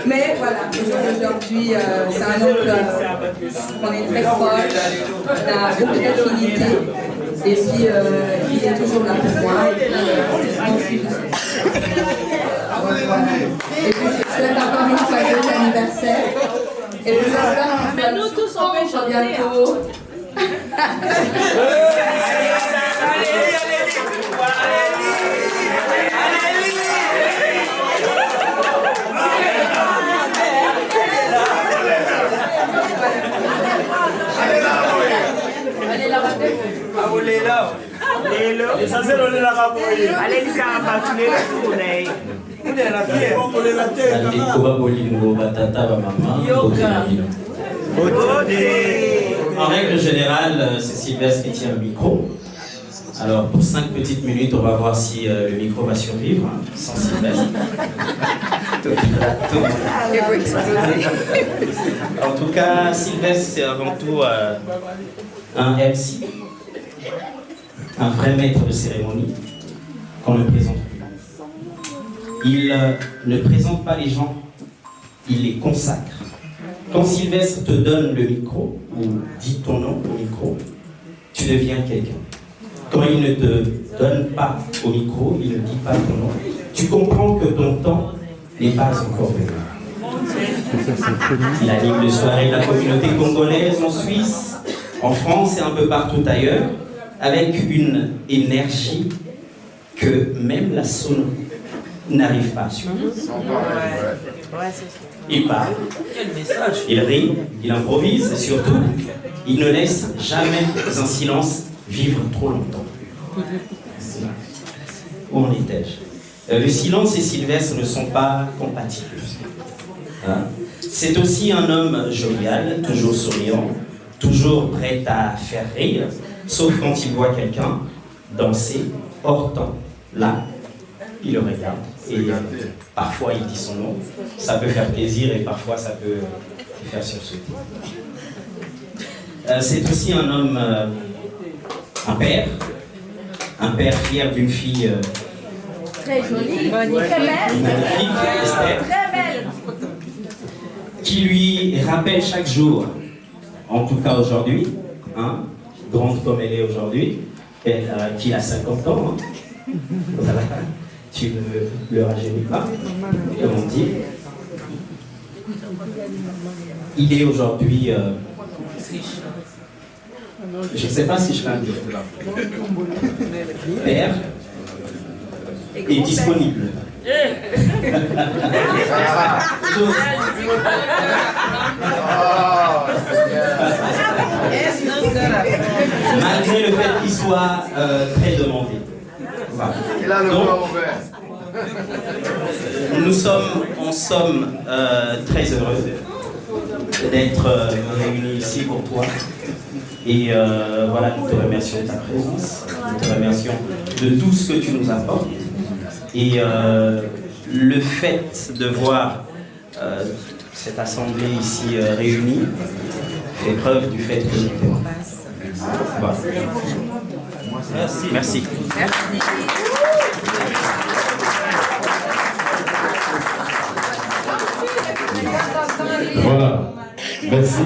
Speaker 17: Mais voilà, aujourd'hui c'est un oncle, on est très proche, on a beaucoup d'affinité et puis il est toujours là pour moi. Et puis je souhaite encore une fois joyeux anniversaire et je j'espère que nous tous on pêche bientôt.
Speaker 18: En règle générale, c'est Sylvestre qui tient le micro. Alors pour 5 petites minutes, on va voir si le micro va survivre sans Sylvestre. En tout cas, Sylvestre, c'est avant tout un MC, un vrai maître de cérémonie qu'on ne présente plus. Il ne présente pas les gens, il les consacre. Quand Sylvestre te donne le micro, ou dit ton nom au micro, tu deviens quelqu'un. Quand il ne te donne pas au micro, il ne dit pas ton nom, tu comprends que ton temps n'est pas encore venu. Il anime les soirées de la communauté congolaise en Suisse, en France et un peu partout ailleurs, avec une énergie que même la sono n'arrive pas à suivre. Il parle, il rit, il improvise et surtout, il ne laisse jamais un silence vivre trop longtemps. Où en étais-je? Le silence et Sylvestre ne sont pas compatibles. Hein? C'est aussi un homme jovial, toujours souriant, toujours prêt à faire rire, sauf quand il voit quelqu'un danser hors temps. Là, il le regarde et parfois il dit son nom. Ça peut faire plaisir et parfois ça peut faire sursauter. C'est aussi un homme, un père fier d'une fille
Speaker 19: très jolie,
Speaker 18: magnifique, Esther,
Speaker 19: très belle,
Speaker 18: qui lui rappelle chaque jour, en tout cas aujourd'hui, hein, grande comme elle est aujourd'hui, qu'il a 50 ans. Hein. Voilà. Tu ne le rajeunis pas, comme on dit. Il est aujourd'hui, je ne sais pas si je vais le dire, père est disponible. Malgré le fait qu'il soit très demandé. Voilà. Donc, nous sommes en somme très heureux d'être réunis ici pour toi. Et voilà, nous te remercions de ta présence, nous te remercions de tout ce que tu nous apportes. Et le fait de voir cette assemblée ici réunie fait preuve du fait que nous t'aimons. Voilà. Merci. Merci.
Speaker 7: Voilà. Merci.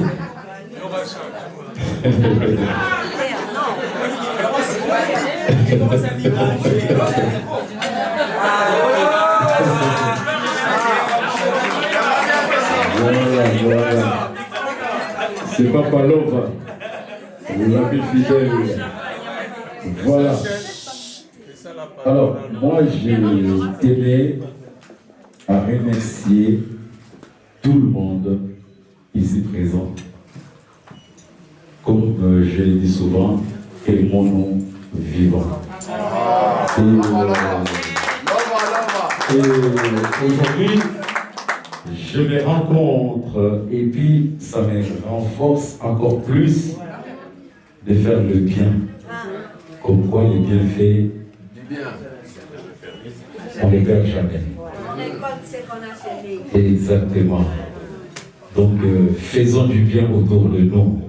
Speaker 7: Voilà. C'est pas Paloma. L'ami fidèle. Voilà. Alors, moi, je tenais à remercier tout le monde ici présent. Comme je l'ai dit souvent, et mon nom vivant. Et aujourd'hui, je me rencontre et puis ça me renforce encore plus de faire le bien. Comme quoi les bienfaits, on ne les perd jamais. Exactement. Donc faisons du bien autour de nous.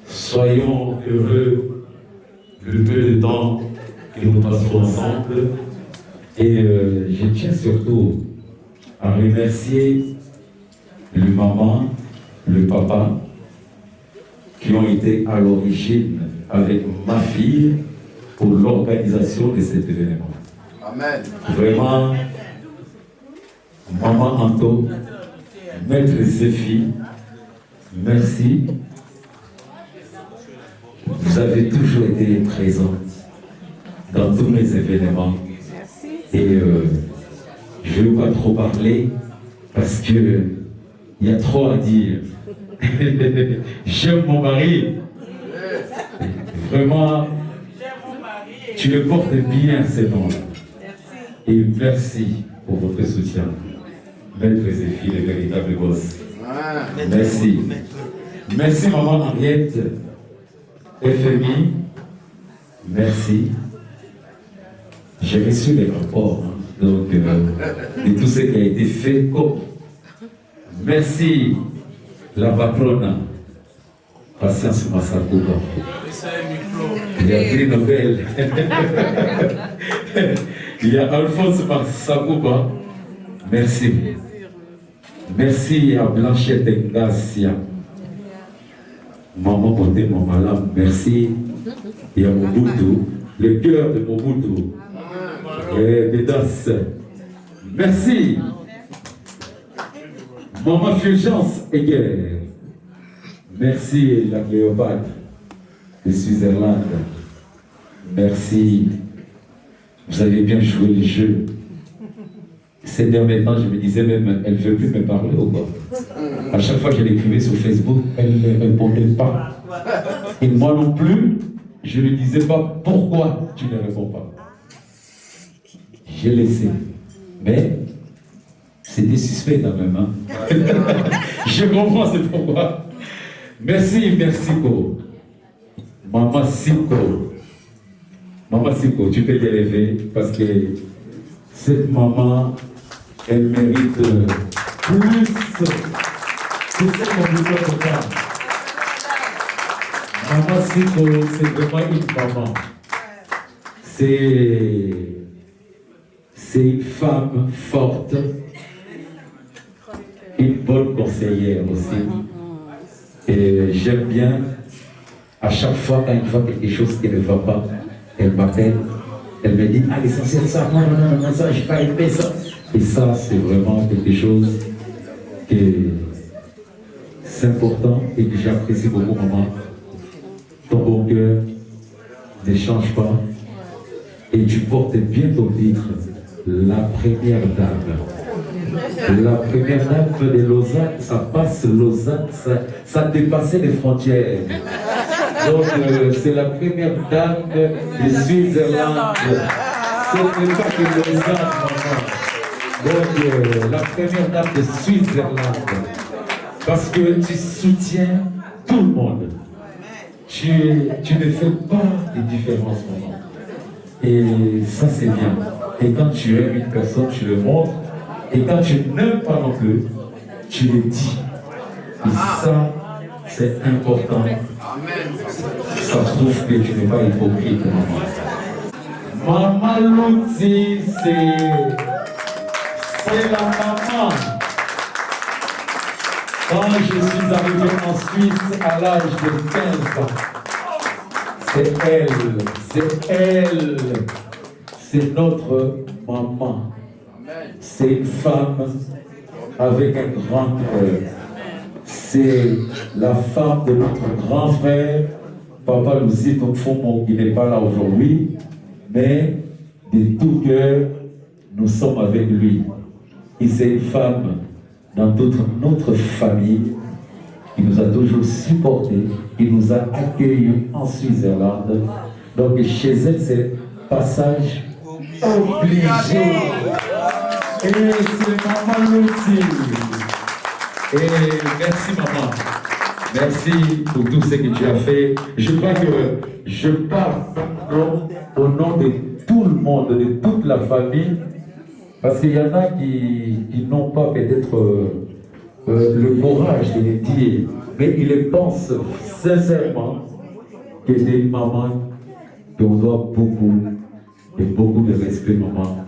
Speaker 7: Soyons heureux le peu de temps que nous passons ensemble. Et je tiens surtout à remercier le maman, le papa, qui ont été à l'origine avec ma fille pour l'organisation de cet événement.
Speaker 15: Amen.
Speaker 7: Vraiment, maman Anto, maître Zéphi, merci. Vous avez toujours été présents dans tous mes événements. Et je ne vais pas trop parler parce qu'il y a trop à dire. J'aime mon mari. Vraiment, tu le portes bien, ce nom-là. Et merci pour votre soutien. Maître Zéphi, le véritable boss. Merci. Merci, maman Henriette. FMI, merci. J'ai reçu les rapports donc, de tout ce qui a été fait. Merci, la patronne, Patience Massakuba. Il y a Prix Nobel. Il y a Alphonse Massakuba. Merci. Merci à Blanchette Ngasia. Maman Monté, maman Lam, merci. Il y a Mobutu, le cœur de Mobutu. Et Bédas, merci. Maman Fulgence Eguer. Merci la Cléopâtre de Switzerland. Merci. Vous avez bien joué le jeu. Ces derniers temps, je me disais même, elle ne veut plus me parler ou quoi. À chaque fois que je l'écrivais sur Facebook, elle ne répondait pas. Et moi non plus, je ne lui disais pas pourquoi tu ne réponds pas. J'ai laissé. Mais c'était suspect quand même. Hein? Je comprends, c'est pourquoi. Merci, merci beaucoup. Maman Siko. Maman Siko, tu peux t'élever parce que cette maman, elle mérite plus que ce qu'on lui donne pas. Maman Siko, c'est vraiment une maman. C'est une femme forte, une bonne conseillère aussi. Et j'aime bien, à chaque fois, quand il voit quelque chose qui ne va pas, elle m'appelle, elle me dit, ah, l'essentiel, ça, non, ça, je n'ai pas aimé ça. Et ça, c'est vraiment quelque chose que c'est important et que j'apprécie beaucoup, maman. Ton bon cœur ne change pas et tu portes bien ton titre, la première dame. La première dame de Lausanne, ça passe Lausanne, ça dépassait les frontières. Donc c'est la première dame de Switzerland. Ce n'est pas que Lausanne, maman. Donc la première dame de Switzerland. Parce que tu soutiens tout le monde. Tu ne fais pas de différence, maman. Et ça c'est bien. Et quand tu aimes une personne, tu le montres. Et quand tu n'aimes pas non plus, tu le dis. Et ça, c'est important. Ça prouve que tu n'es pas hypocrite, maman. Maman Louti, c'est la maman. Quand je suis arrivé en Suisse à l'âge de 15 ans, c'est elle, c'est notre maman. C'est une femme avec un grand cœur. C'est la femme de notre grand frère, Papa Lucie Tonfomo, qui n'est pas là aujourd'hui, mais de tout cœur, nous sommes avec lui. Et c'est une femme dans toute notre famille qui nous a toujours supportés, qui nous a accueillis en Suisse-Irlande. Donc chez elle, c'est passage obligé. Et c'est maman Lucie. Et merci maman. Merci pour tout ce que tu as fait. Je crois que je parle au nom de tout le monde, de toute la famille, parce qu'il y en a qui n'ont pas peut-être le courage de le dire, mais ils pensent sincèrement que des mamans qu'on doit beaucoup et beaucoup de respect, maman.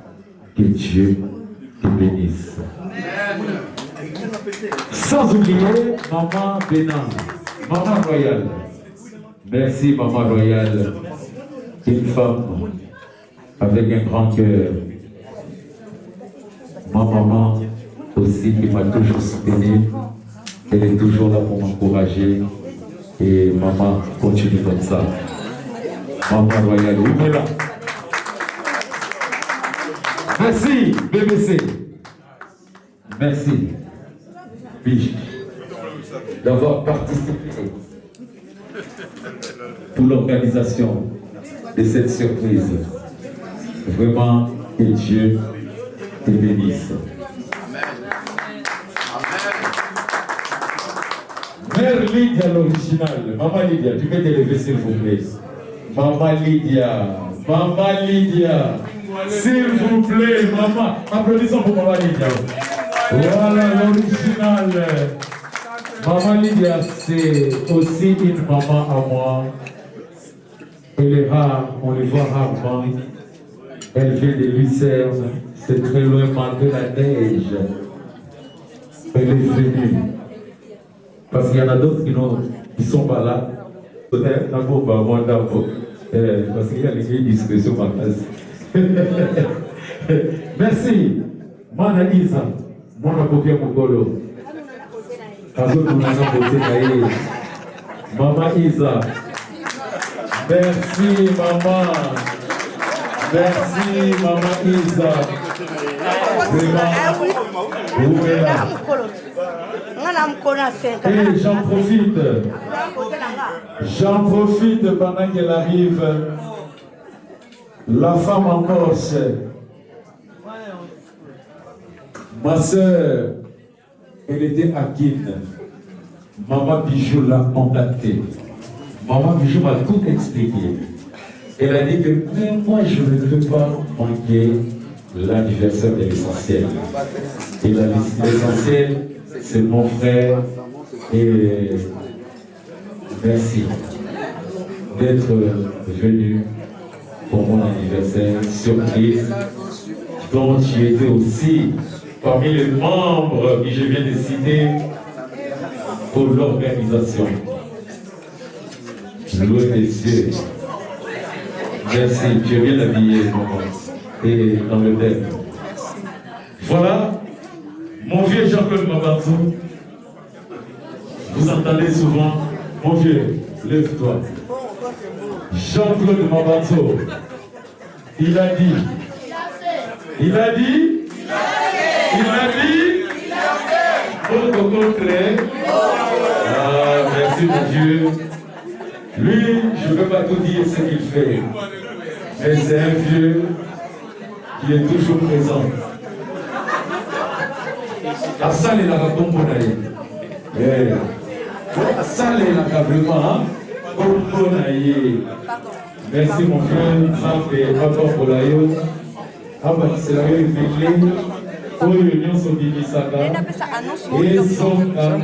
Speaker 7: Que Dieu te bénisse. Sans oublier maman Bénin, maman royale. Merci maman royale, une femme avec un grand cœur. Ma maman aussi qui m'a toujours soutenu, elle est toujours là pour m'encourager. Et maman, continue comme ça. Maman royale, où est là? Merci BBC. Merci Biche d'avoir participé pour l'organisation de cette surprise. Vraiment, que Dieu te bénisse. Mère Lydia l'original, Maman Lydia, tu peux te lever s'il vous plaît. Maman Lydia, s'il vous plaît, maman. Applaudissons pour Maman Lydia. Voilà l'original. Maman Lydia, c'est aussi une maman à moi. Elle est rare, on les voit rarement. Elle vient de Lucerne, c'est très loin malgré la neige. Elle est venue. Parce qu'il y en a d'autres qui ne sont pas là. Peut-être un peu pas moi d'abord. Parce qu'il y a les discussions en place. Merci. Mana Isa, Mona Kokia Mokolo. Maman Isa. Merci, maman. Merci, maman Isa. Et j'en profite pendant qu'elle arrive. La femme en Corse. Ma soeur, elle était à Guine. Maman Bijou l'a contactée. Maman Bijou m'a tout expliqué. Elle a dit que même moi, je ne peux pas manquer l'anniversaire de l'essentiel. Et l'essentiel, c'est mon frère. Et merci d'être venu pour mon anniversaire surprise, dont tu étais aussi parmi les membres que je viens de citer pour l'organisation. Loué des cieux. Merci, tu es bien habillé, maman. Et dans le thème. Voilà, mon vieux Jean-Claude Mabanzou. Vous entendez souvent, mon vieux, lève-toi. Jean-Claude Mabanzou, il a dit, au contraire. Ah, merci mon Dieu. Lui, je ne peux pas tout dire ce qu'il fait, mais c'est un vieux qui est toujours présent. Assal et la Combonaï. Assal et la vraiment. Merci mon frère, Santé, Papa Polayo. C'est la même église. Pour l'union sur Bimisaka. Et son camp.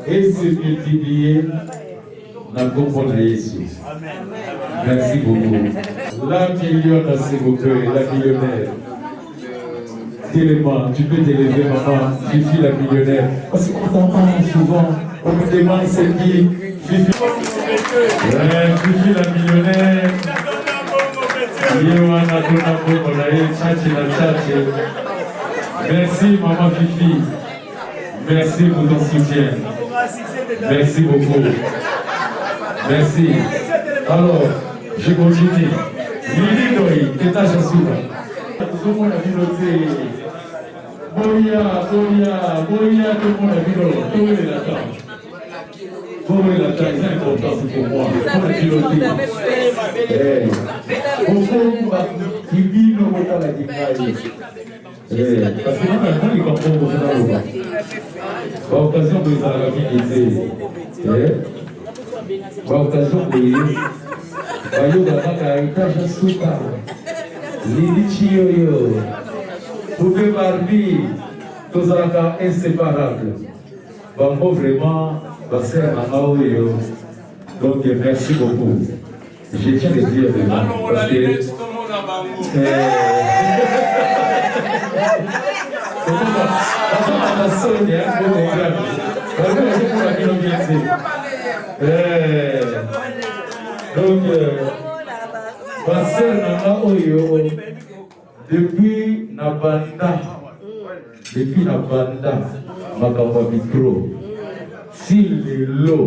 Speaker 7: Et se multiplier. Merci beaucoup. La millionnaire, s'il vous plaît, la millionnaire. Dis-le-moi, tu peux t'élever, maman, Fifi la millionnaire. Parce qu'on t'entend souvent, on me demande c'est qui, Fifi. Fifi la millionnaire. Merci, maman Fifi. Merci pour ton soutien. Merci beaucoup. Merci. Alors, je continue. Lili Doi, étage à souvent. Tout le monde a vu noter. Boya, tout le monde a vu noter. Tout est là-dedans. Tout est là-dedans, c'est important pour moi. Tout le monde a vu noter. Pourquoi qui vit le mot à la dignité? Parce que maintenant, il comprend beaucoup dans le bas. Par occasion de la vie par occasion de Bayo Gabaka, étage à Souka, Lili Chioyo, Poupé Barbie, tous à inséparable. Bango vraiment, passé à Maoyo. Donc merci beaucoup. Je tiens à dire vraiment. Parce que. Donc, passer Nanga Oyo, depuis Nabanda, Makamba Micro, s'il est l'eau,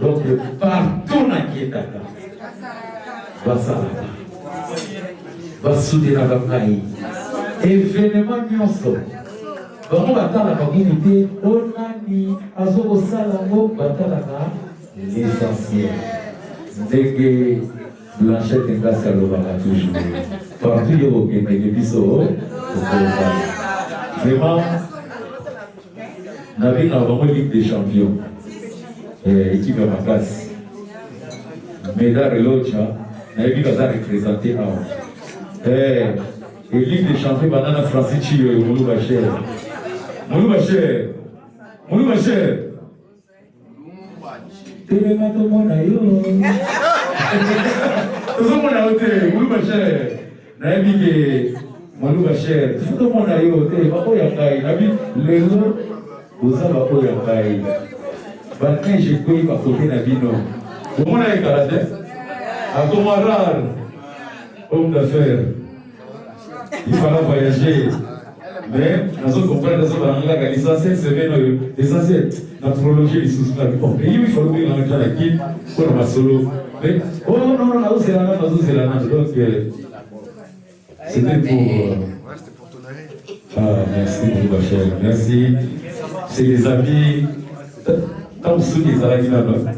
Speaker 7: donc partout na Kietaka, Basalaka, Basudi Nagakai, événement nyonso. Bango batala communauté, onani azoko salango batalaka l'essentiel. Ndenge Blanchette Ngasi alobaka toujours. Partout yo okende biso vraiment nabi na bango Ligue des Champions. Équipe ya makasi. Médard Locha, nabi kaza représenté awa. Et Ligue des Champions banana Francis Chio et Moulou Bacher. Moulou Bacher. Téléma tout le monde a eu. Tout le monde a eu. Moulou Bacher. Nabi Moulou Bacher. Tout le monde a eu. Téléma tout yakai. Nabi Lélo. Vous avez pas yakai. Maintenant j'ai pris ma côté Nabino. Tout le monde a eu karaté. À Comarar. Homme d'affaires. Il fallait voyager. Mais, nous comprenons que l'essentiel, c'est l'essentiel. La prologie, les sous-là. Bon, et il faut que nous la quitte pour la solo. Mais, oh non, c'est la même, donc, c'était pour ton ami. Ah, merci beaucoup, ma chère. Merci. C'est les amis. Tant que ceux qui sont là-bas.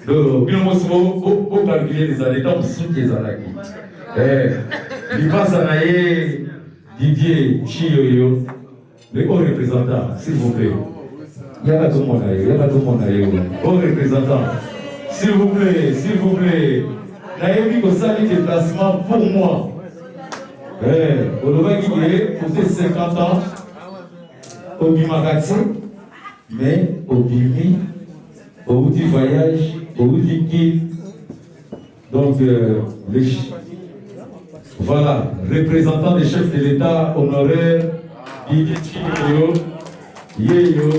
Speaker 7: Donc, bien, moi, pour calculer les années, tant que ceux qui sont là-bas. Il passe à Naye, Didier, Chioyo, le haut représentant, s'il vous plaît. Il y a tout le monde là, haut représentant. S'il vous plaît. Naye, il ça des déplacements pour moi. Au Nova Guinée, pour 50 ans, au Bimakati, mais au Bimi, au bout du voyage, au bout du guide. Donc, voilà, représentant des chefs de l'État honoraire, Didier Chioyo, Yeyo.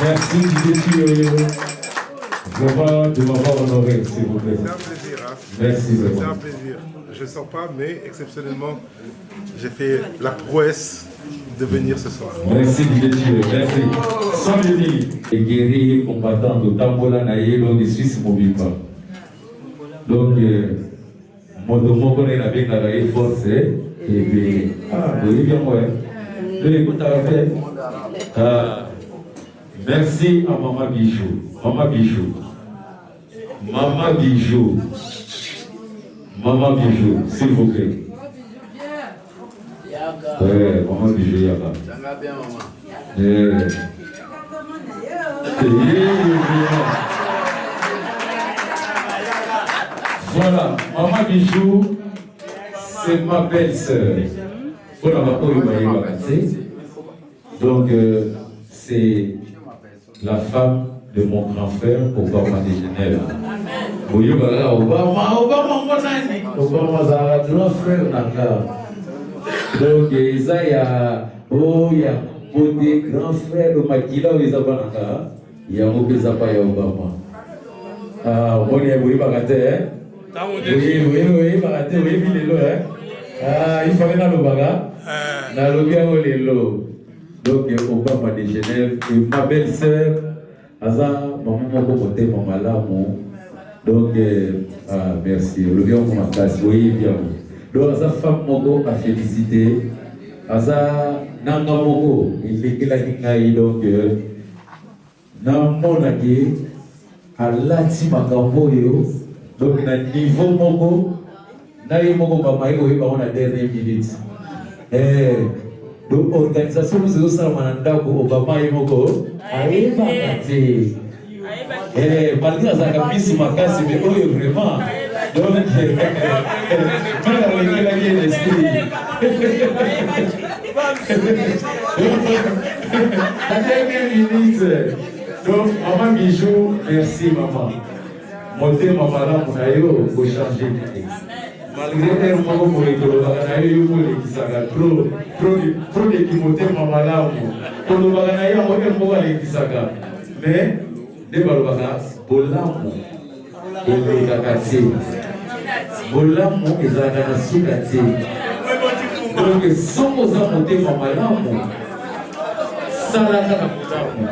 Speaker 7: Merci Didier Chioyo. Vraiment de m'avoir honoré, s'il vous plaît.
Speaker 20: C'est un plaisir. Hein.
Speaker 7: Merci vraiment.
Speaker 20: C'est un plaisir. Je ne sens pas, mais exceptionnellement, j'ai fait la prouesse de venir ce soir.
Speaker 7: Merci Didier Chioyo, merci. Sans le dire, les guerriers combattants de Tambola Naye, donc des Suisses mobiles. Donc, mon connaît la bien la force et puis oui bien ouais. Écoute merci à Maman Bijou, s'il vous plaît. Ouais, Maman Bijou Yaka. Ça va bien maman. Voilà, Maman Bijou, c'est ma belle-sœur. Donc, c'est la femme de mon grand frère, Obama de Genève. Obama, c'est un grand frère. Donc, il y a côté grand frère de Makila, il y a Obama. Ah, on est oui, il fallait dans le baga, dans le bien au lélo. Donc, Obama de Genève, et ma belle-sœur, Aza, maman, côté, maman là, donc, merci. Le bien, on m'a cassé, oui, bien. Donc, Aza, femme, Mogo, a félicité. Aza, Nanga Mogo, il fait que la Kingaï, donc, Namonaki, à l'Ati Makamboyo, donc, na niveau Mogo, Naïe Mogo Bamaï, on a dernière minute. Donc, organisation, nous sommes au Mananda, Obama et Mogo, Aïba Kati. Malgré ça, Kapis Makasi, mais vraiment. Donc, malgré la vie d'esprit. La dernière minute. Donc, Maman Bijou, merci maman. Montez maman là, mon aïe, pour changer de texte. Malgré elle, maman, pour les Tolobaganaï, pour les Kisaga, trop de Timothée, maman là, pour le Baganaï, on va pour les Kisaga. Mais, des Balobaga, Bolamou, et les Gagati. Bolamou, et Zagana Soukati. Donc, sans aux amontés, maman là, Salaka Bolamou.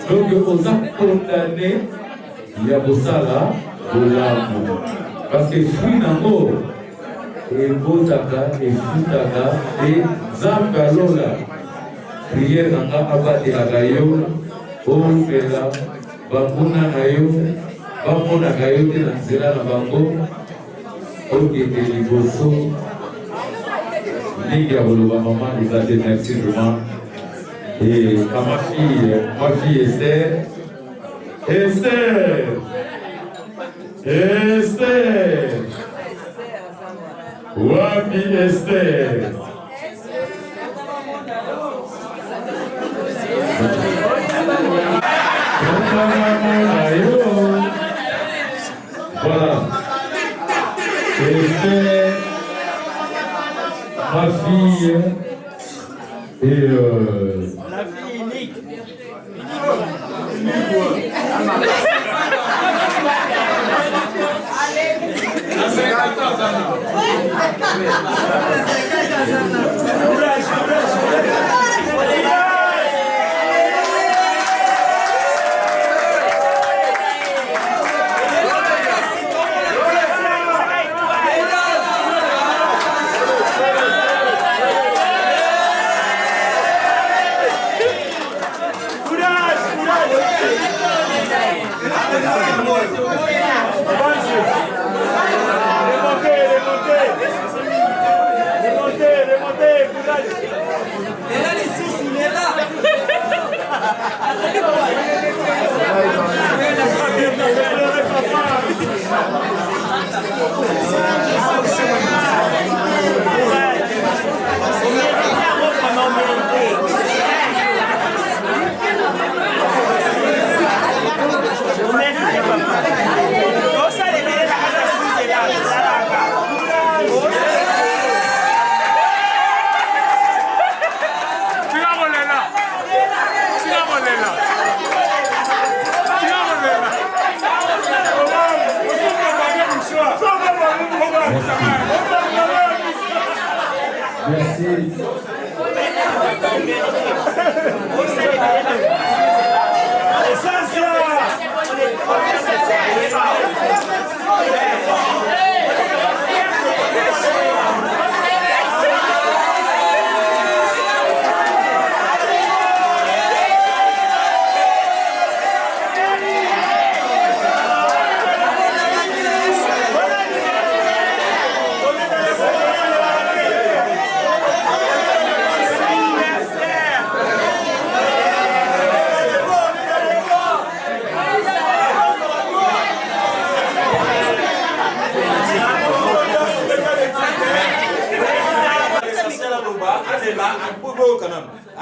Speaker 7: Donc, aux condamnés, il y a Bossala, Bolamou. Parce que fruit nango, et Botaka, et Futaka, et Zambalola, prière nanga abate agayo, Oupela, Bambuna nayo, Bambuna gayo, te nanzela na bango, Okete liboso, Ligue à Boloba maman, les a dit merci vraiment. Et à ma fille Esther, Wapi Esther. Voilà. Esther, ma fille et
Speaker 5: la fille unique.
Speaker 7: Allez.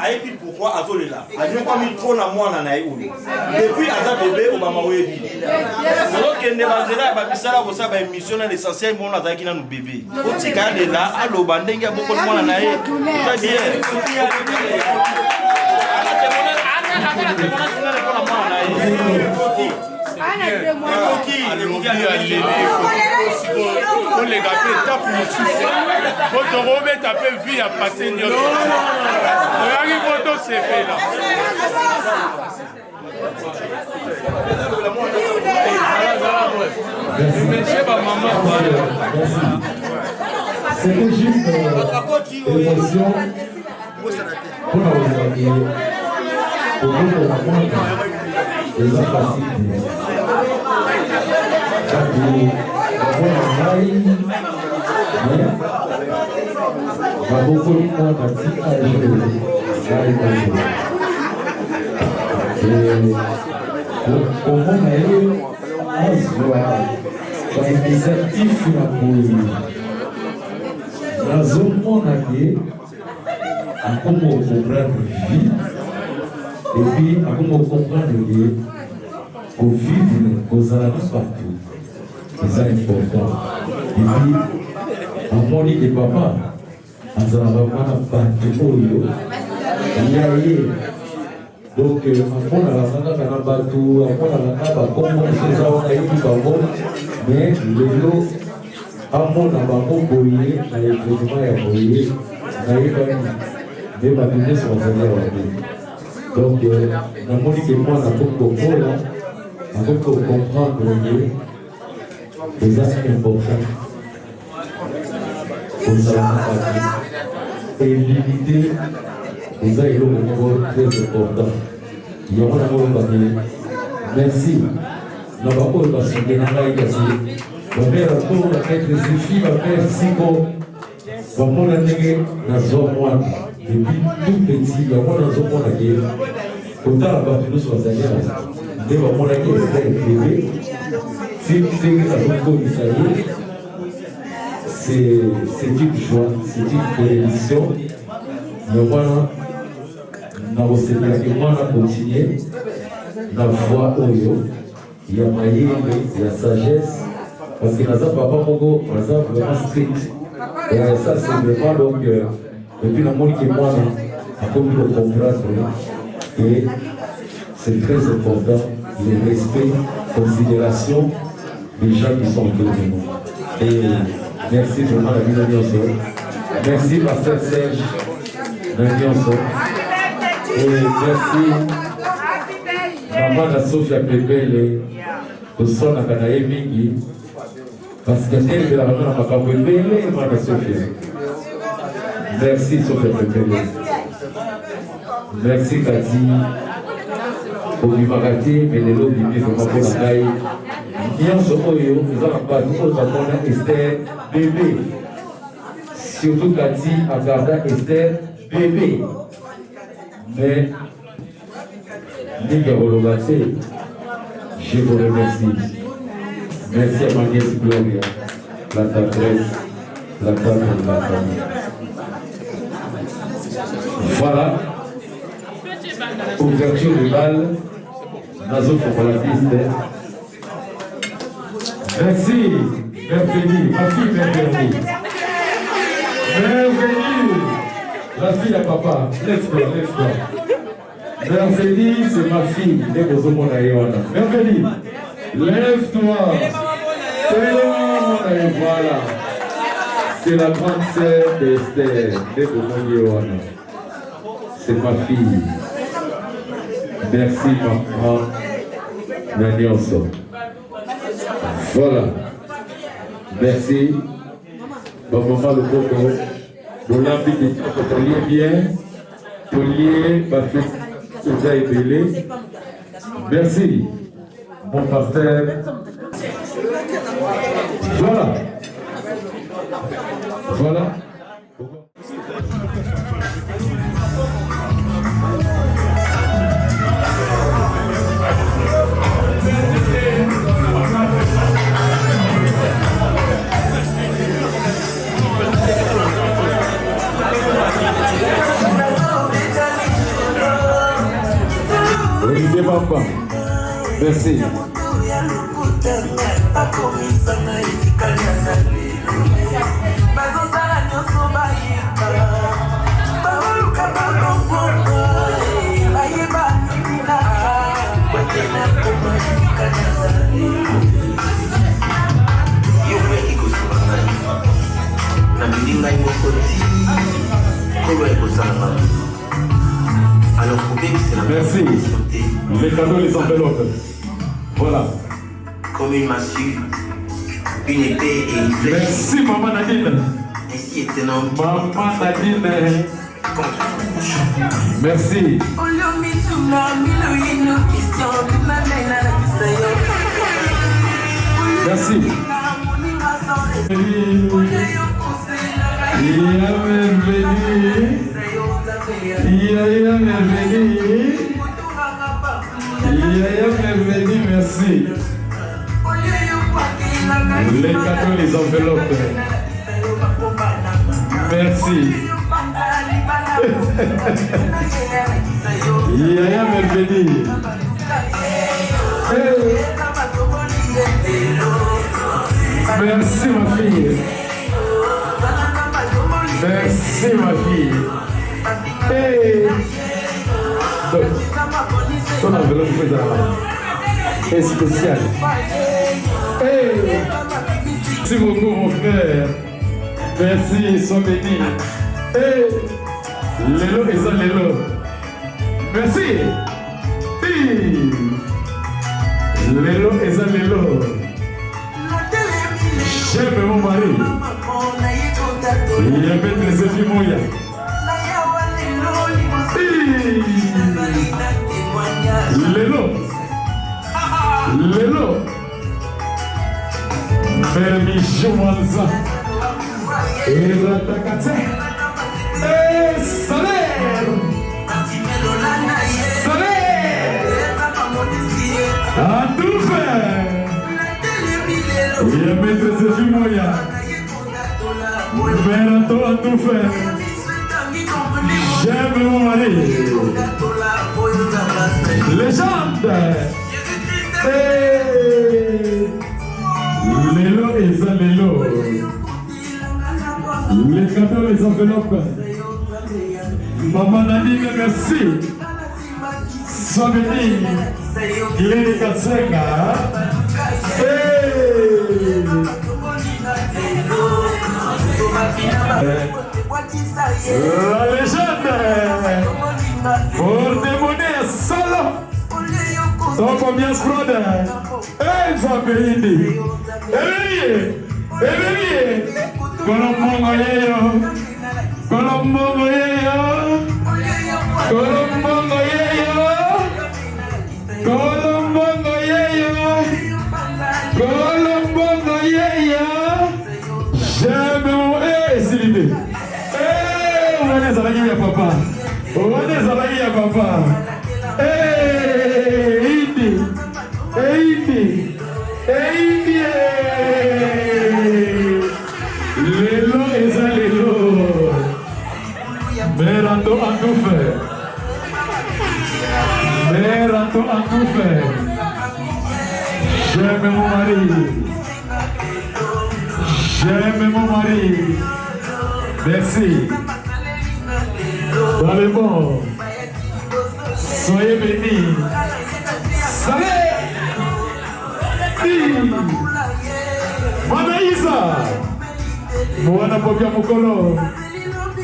Speaker 15: ayebi pourquoi azolela azokwami trop na mwana na ye oyo depuis aza bebe obama oyebi ozokende banzela ya babisala kosala baémission na l'essentiel mona azalaki nanu bebe otika alela aloba ndenge abokoli mwana na ye eza bien
Speaker 13: olega mpe etape mosusu po tokobeta mpe vi ya pase nyonso oyaki po tosepela
Speaker 7: Merci maman. C'était juste l'émotion pour la regarder. Pour nous, la moindre, les capacités. Et puis, à comment comprendre qu'au vivre, aux alentours partout, c'est important. Et puis, à mon lit de papa, à Zaravana, partout, il y a donc, à mon alamana, à Batou, à mon alamana, comment c'est ça, on a eu du bambou, mais le lot, à mon alamana, boyer, à l'événement, à boyer, à l'événement, mais ma vie sur la donc, dans mon lit, moi, on a beaucoup de là, on a beaucoup de comprendre les actes importants pour ça, et limiter les actes très importants. Il y a un merci. Nous avons pas de soutenir la ici. Ma mère a tout la tête de ses filles, ma mère, si bon, maman l'a négé, n'a pas moi. Depuis tout petit, il y a moi dans ce monde qui est autant la battu nous sur la dernière. Dès le moment qui est bébé, c'est une joie, c'est une bénédiction. Mais moi, dans le Seigneur, moi, on a continué. Dans la foi, il y a maillé, il y a sagesse. Parce que dans le papa, on a vraiment strict. Et ça, c'est vraiment donc. Et puis le monde qui est moi, a commis le comprendre. Et c'est très important, le respect, considération des gens qui sont autour de nous. Et merci vraiment la vie de Nyonso. Merci Pasteur Serge de Nyonso. Et merci Maman la Sophia Pepele, au son à Kanae Mingi. Parce que elle est la maman à Makapepele et Maman Sophia. Merci Sophia Pepele. Merci Kati. Obimakati, Menelo, Bibi, Makonakai. Nyonso Oyo, nous allons pas tout autre Esther, bébé. Surtout Kati, Agarda, Esther, bébé. Mais, Niga Rologate, je vous remercie. Merci à ma nièce Gloria, la tendresse, la femme de la famille. Voilà. Ouverture du bal, Nazo pour la piste. Merci, bienvenue, ma fille bienvenue. Bienvenue, la fille à papa, laisse-toi. Bienvenue, c'est ma fille, dès que vous m'en avez. Bienvenue, lève-toi. Voilà. C'est la grande sœur d'Esther, de Moyewana. C'est ma fille. Merci, maman. Nanyonso. Voilà. Merci. Bon maman le coco. Vous l'avez bien. Polier, ma fille, vous avez belé. Merci. Mon pasteur. Voilà. Voilà. Olivier Papa. Merci. Merci. Les cadeaux, les enveloppes. Voilà.
Speaker 6: Comme une massue, une épée et une flèche.
Speaker 7: Merci, maman Nadine.
Speaker 6: Ainsi étonnant.
Speaker 7: Maman Nadine. Merci. Merci. Merveille, merci. Les cadeaux, les enveloppes. Merci. Yaya Merveille. Merci ma fille. Merci ma fille. Hey. Ton enveloppe est spéciale. Hey. Merci beaucoup mon frère. Merci, sois béni. Hey. Lélo et ça Lélo. Merci. Hey. Lélo et ça Lélo. J'aime mon mari. Il y a maître Sophie Mouya. Lélo. Lélo. Permission Manza. Et Ratakate. Et salaire. Salaire. À tout faire. Il y a maître Sophie Mouya. Mère à tout faire. J'aime mon mari. Légende. Lélo et ça Lélo. Les cadeaux, les enveloppes. Maman Nadine, merci. Sois béni. Gléry Katsenga. La légende. Pour démoner solo. Ton combien fraude. Eh, famille. Eh, Colombo yeyo. Colombo yeyo. Colombo yeyo. Colombo yeyo. Colombo yeyo. J'aime mon Silide. On est à la guille à papa. On est à la guille à papa. Indi. Indi. Indi. Lélo et ça Lélo. Mérando à tout faire. Mérando à tout faire. J'aime mon mari. J'aime mon mari. Merci. Dans le monde. Soyez bénis. Salut. Manaïsa.
Speaker 21: Mwana popia mokolo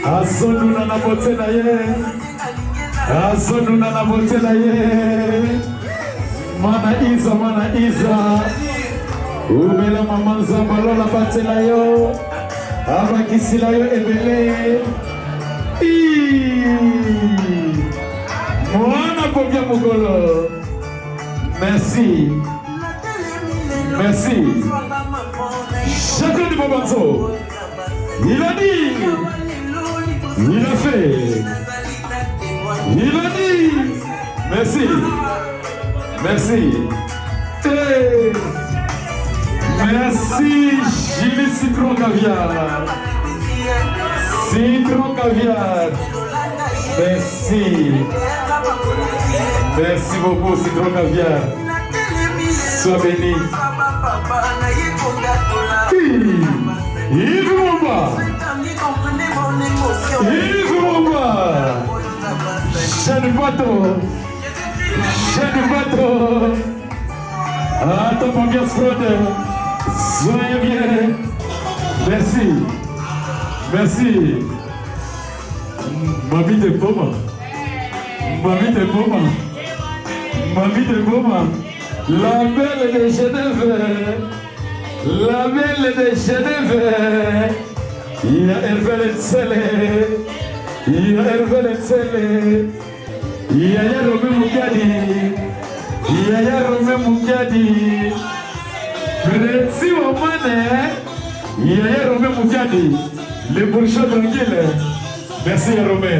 Speaker 21: azonuna na bote na ye, azonuna na bote na ye. Mana Iza umela mama nzamba lola batela yo abakisila yo ebele. Mwana popia mokolo. Merci. Merci. Chacun du Babanzo, il a dit, il a fait, il a dit. Merci. Merci. Et merci Gilles Citron Caviar. Citron Caviar. Merci. Merci beaucoup Citron Caviar. Sois béni. Yves Mouba. Yves Mouba. Jeanne Bateau. Jeanne Bateau. Attends mon bien fraude. Soyez bien. Merci. Merci. Mamie de Boma. Mamie de Boma. Mamie de Boma. La belle de Genève. La belle de Genève. Il y a Hervé Lensele. Il y a Hervé Lensele. Il y a Romé Mougadi. Il y a Romé Mougadi. Précis au mané. Il y a Romé Mougadi. Les bourgeois tranquilles. Merci Romé.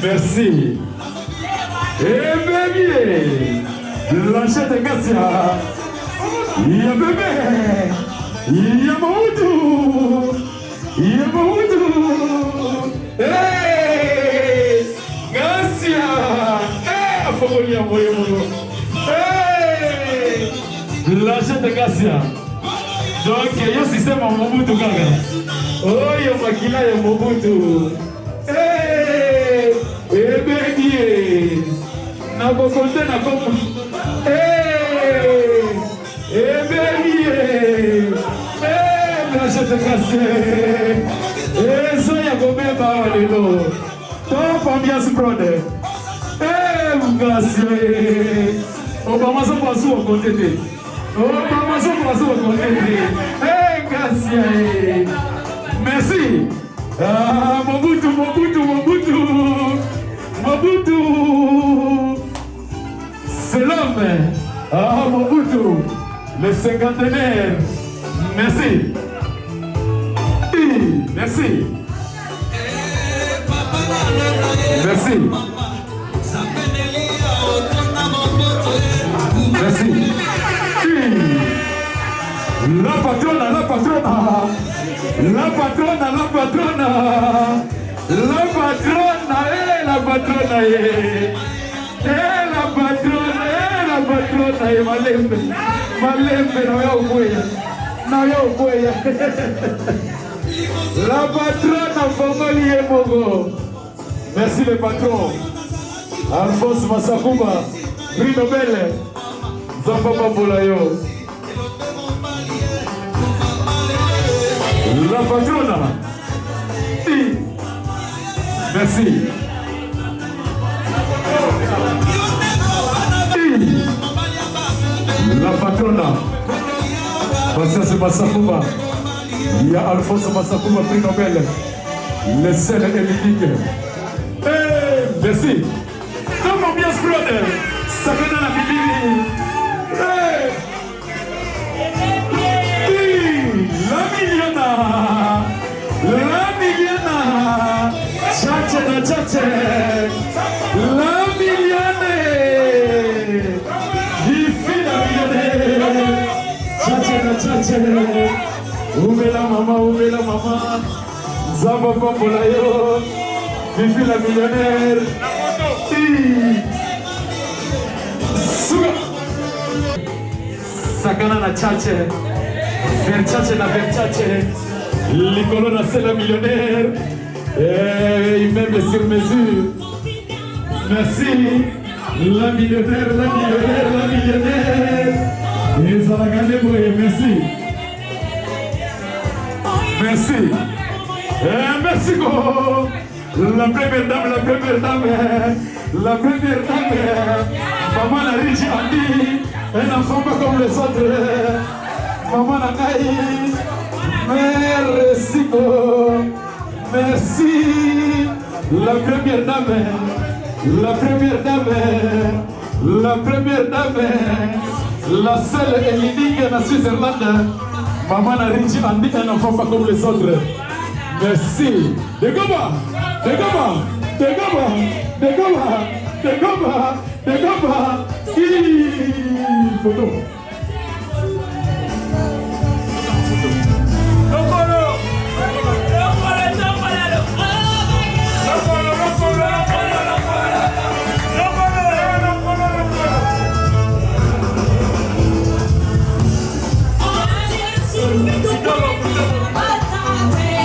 Speaker 21: Merci. Et bébé. L'enchette de Gassia. Il y a bébé. Il y a Maoudou. Il y a Maoudou. Hey! Gassia. Hey! Afogolia Moyemo. Hey! L'enchette de Gassia. Donc, il y a un système en Mobutu Gaga. Oh, il y a Makila et Mobutu. Hey! Eh bébé. Na bokonte na komo. Eh bébé. L'enchette de Gassia. Soya Gomeba Lelo. Top ambiance brother. Gassia. Obama so pasu au côté. Obama so pasu au côté. Gassia. Merci. Mobutu. C'est l'homme. Mobutu. Le cinquantenaire. Merci. Merci. Merci. Merci. La patrona. La patrona. La patrona. Malembe na yo kwea. La patrona Famoli Mogo. Merci le patron. Alphonse Massakuba, prix Nobel. Zamba Bolayo. La patrona. Merci. La patrona. Passez Massakuba. Il y a Alphonse Massakuba, prix Nobel. Le seul et l'unique. Merci. Comment bien se prendre? Ça fait dans la Bible. La milliona. Tchatche. La millione. Vifi la millione. Tchatche. Ouvela mama. Zamba Bambolayo. Vivi la millionnaire. Sakana na chache. Verchache. Licolo na c'est la millionnaire. Immeuble sur mesure. Merci. La millionnaire. Ils ont gagné, merci. Merci. Merci beaucoup. La première dame, maman la riche Andy, un enfant pas comme les autres. Maman Nanaï, merci beaucoup. Merci. La première dame, la seule et l'unique en Suisse-Irlande. Maman la riche Andy, un enfant pas comme les autres. Merci. De Goma. Photo.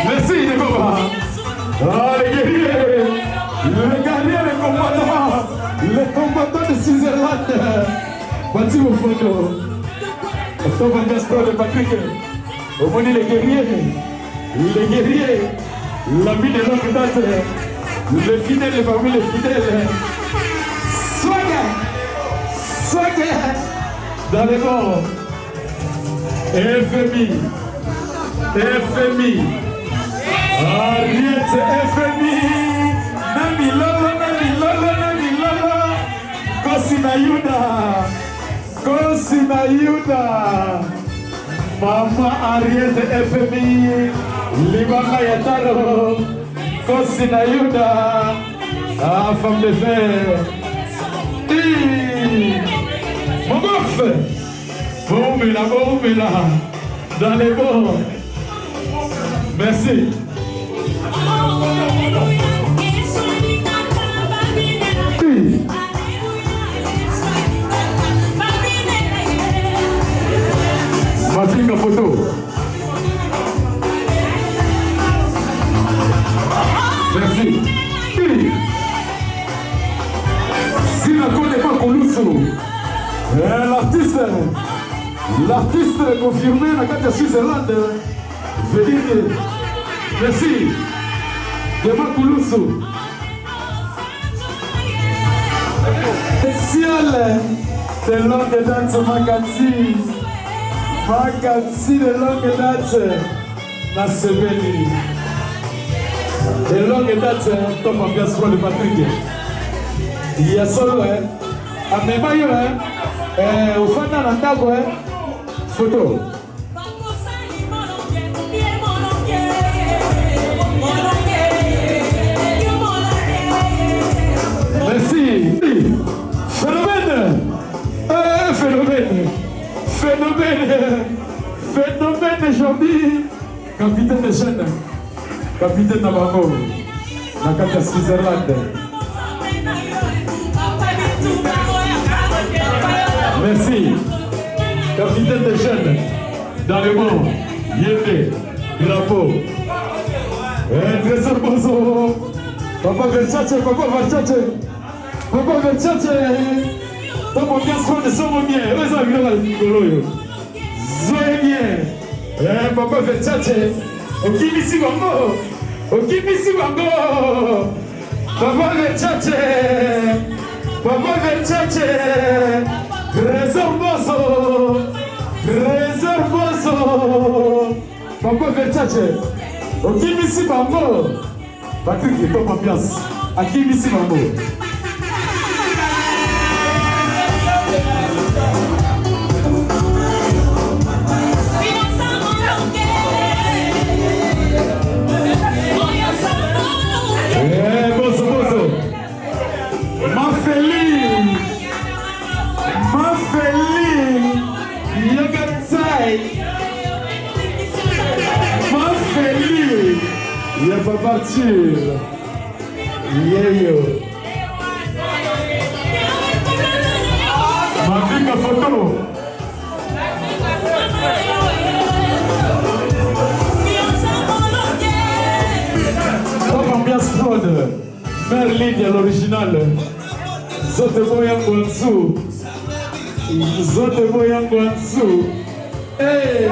Speaker 21: Merci de Goma. Les guerriers, les combattants de Suisse-Irlande. Voici vos photos. Octobre Gaspard de Patrick. Au monde les guerriers, l'ami de longue date, les fidèles parmi les fidèles. Swagger, dans les morts. FMI. Ariette FMI, Nami Lolo, Kosina Yuda, Mama Ariette FMI, Libanga Yataro, Kosina Yuda, femme de fer, mon goff, Boumela, dans les bords. Merci. Ma fille, ma photo. Merci. Si la connaît pas Kouloussou, l'artiste confirmé dans la carte de Suisse-Irlande, je veux dire, merci. Demain Kouloussou. Spécial de longue date, Makatsi de longue date, na Sebeli. De longue date, comme ambiance pour le Patrick. Il y a solo, à mes maillots, au fond de la table, photo. Merci. Phénomène aujourd'hui. Capitaine de jeunes. Capitaine Nabango. La carte de Suisse-Irlande. Merci. Capitaine de jeunes. Dans le monde. Yété. Drapeau. Trésor Bozo. Papa Versace. Dans mon casque de son bien. Papa Versace. Okimisi Bango. Papa Versace. Trésor Bozo. Papa Versace. Okimisi Bango. Patrick, top ambiance. Okimisi Bango. Bozo. Mafeli, Yagatsai. Mafeli, il n'y a pas partir. Yo. Ma fille, ma photo. Top ambiance Claude. Merlin à l'original. Zote Moyango Nsu. Hey.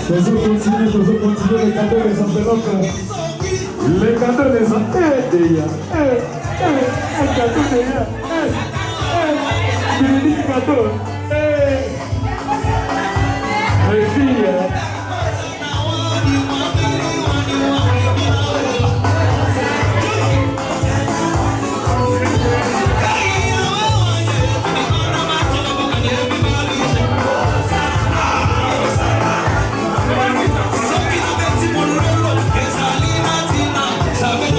Speaker 21: continuer les cadeaux, les enveloppes. Les cadeaux, les enveloppes. Un cadeau déjà. Un cadeau. Les filles.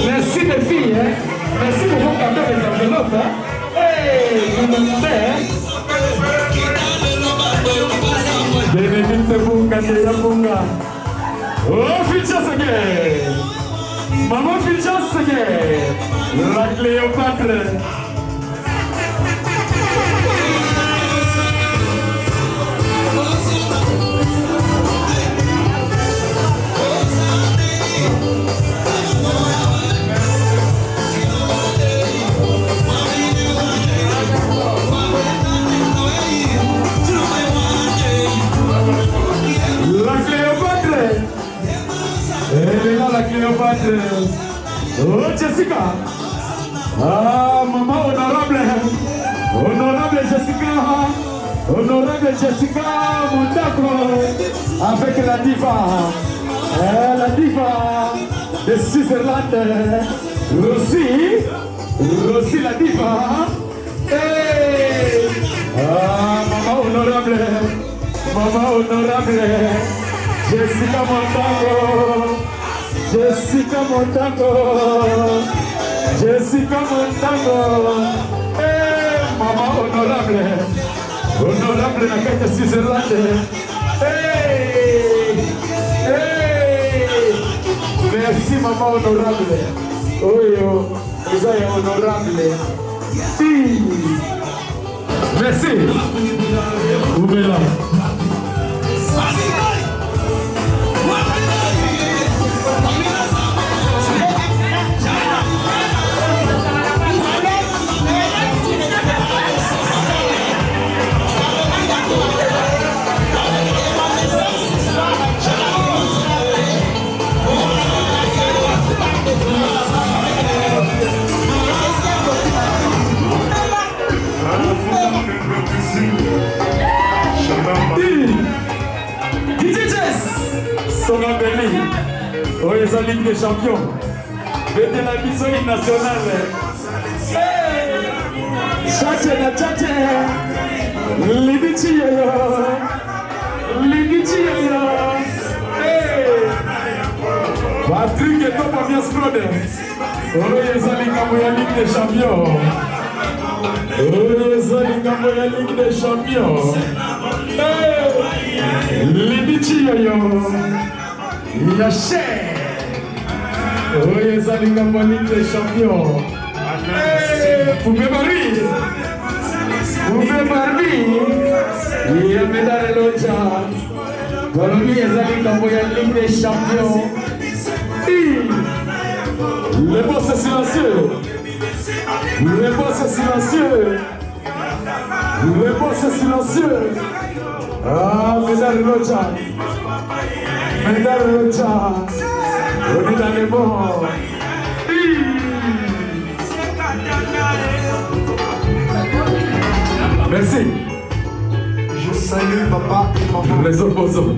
Speaker 21: Merci les filles, hein? Merci pour vos cadeaux les enveloppes. Hein? Hey, vous m'aimez, hein? Oh, Filchasage! Maman Filchasage! La Cléopâtre! La Cléopâtre! Elle est là, la Cléopâtre! Oh, Jessica! Ah, maman honorable! Honorable Jessica! Honorable Jessica Montako! Avec la diva! La diva de Switzerland! Rossi la diva! Hey! Ah, maman honorable! Maman honorable, Jessica Montako, Jessica Montako, Jessica Montako, hey, maman honorable, honorable la carte Switzerland, hey, hey, merci maman honorable, oyo, vous êtes honorable, si, merci, Oubela. Oh, les Ligue des Champions. Mettez la mission nationale. Tchatche na tchatche. Lidichi yo. Lidichi yo. Patrick et Top Ambiance Claude. Oh, les Ligue des Champions. Oh, les Ligue des Champions. Lidichi yo. Yaché. Oh, les Ligue des Champions. Poupée Marie. Poupée Marie. Il y a médaille Loja. Colombie, les Ligue des Champions. Le boss est silencieux. Le boss est silencieux. Le boss est silencieux. Ah, médaille Loja. Médaille Loja. On est dans les bons. Merci.
Speaker 4: Je salue papa et maman.
Speaker 21: Les opposants.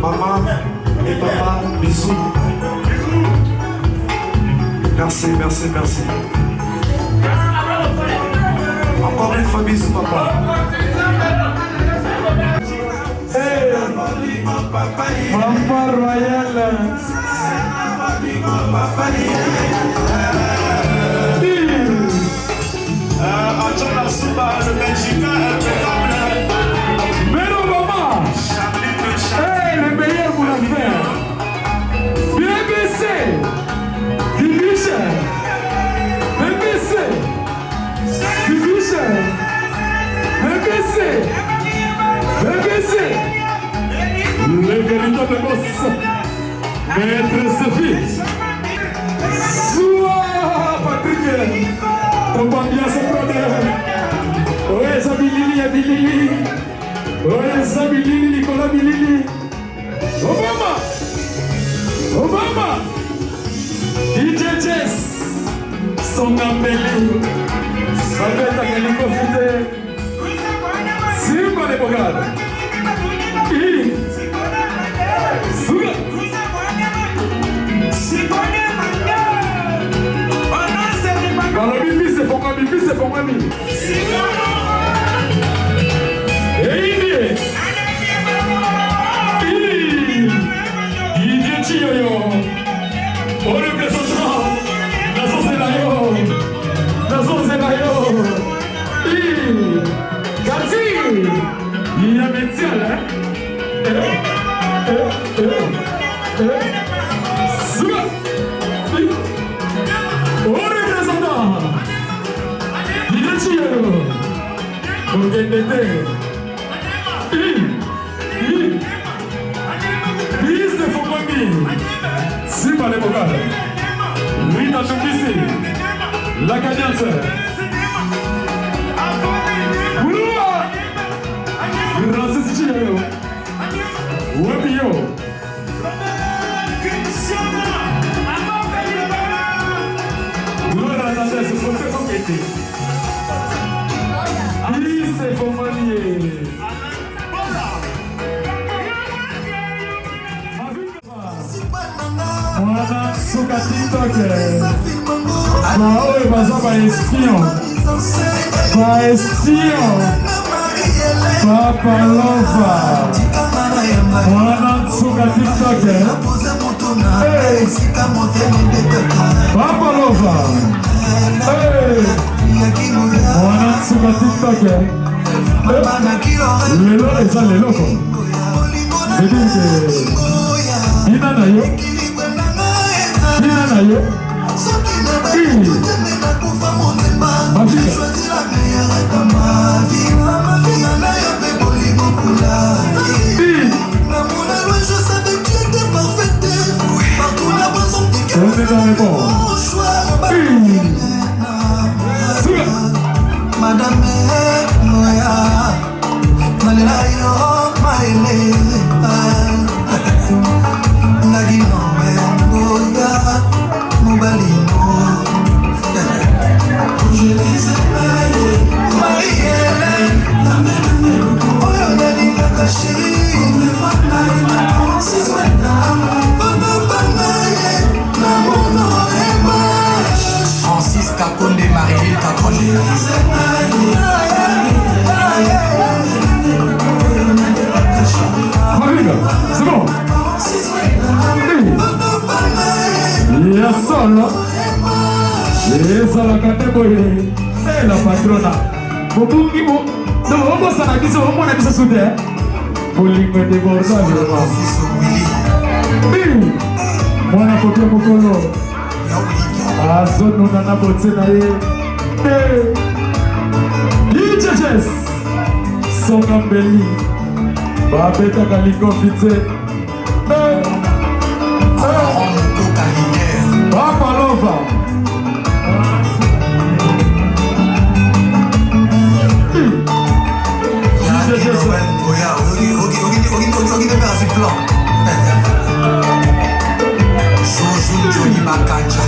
Speaker 4: Maman et papa, bisous. Merci, merci, merci. Encore une fois, bisous papa.
Speaker 21: Hey, Maman Royale.
Speaker 4: Le Belgicain impeccable.
Speaker 21: Mais non, maman. Hey, le meilleur pour la faire. BBC. Division. BBC. Division. BBC. BBC. Le véritable boss. Maître Sophie. Sois Patrick. Ton bien se protège. Ouais, Zabilili, Abilili. Ouais, Zabilili, Nicolas. Obama Bilili. Obama. DJ Jess. Songambeli. Sabeta Keliko Fide. Simba de Bogada. Suga. Alors Bibi c'est pour moi, Bibi c'est pour moi. Et il dit yo. Oh le représentant. Nazo Zelayo. Gati. Il y a métier là. Suga. Oh représentant. Il dit yo. Ogendete. Please the for me. Simba le Bogada. Rita Tupisi. La Cadence. Oulua. Francis Chio. Webio. Gloria a Deus, se você for meter. Isso é companhia. Mwana suka TikTok. Maoe baza ba espion. Ba espion. Papa Lova. Mwana suka TikTok. Hey. Papa Lova. Hey. Mwana suka TikTok. Lelo eza lelo ko. C'est-à-dire que Ina na yo.
Speaker 2: Madame Moya, Malela yo, Maele, Nagino, Moya, Mobalino, je les ai Marie-Hélène, Oyo Nalinga Kashi, c'est Swena, Bana Banaye, Namono Ema, Francis Kakonde, Marie-Hélène Kakonde.
Speaker 21: C'est bon. Il y a solo. Les alacateboy. C'est la patrona. Bobungi bo. Non, on va s'en acquiser au moins à qui se soutient. Pour l'ingé de Bordeaux. Moi, on a copié mon colo. Ah, zone on a boté naïe. Liches. Songambeli. Babeta Kaliko Fitze. Papa Lova.
Speaker 2: Johnny Makanja.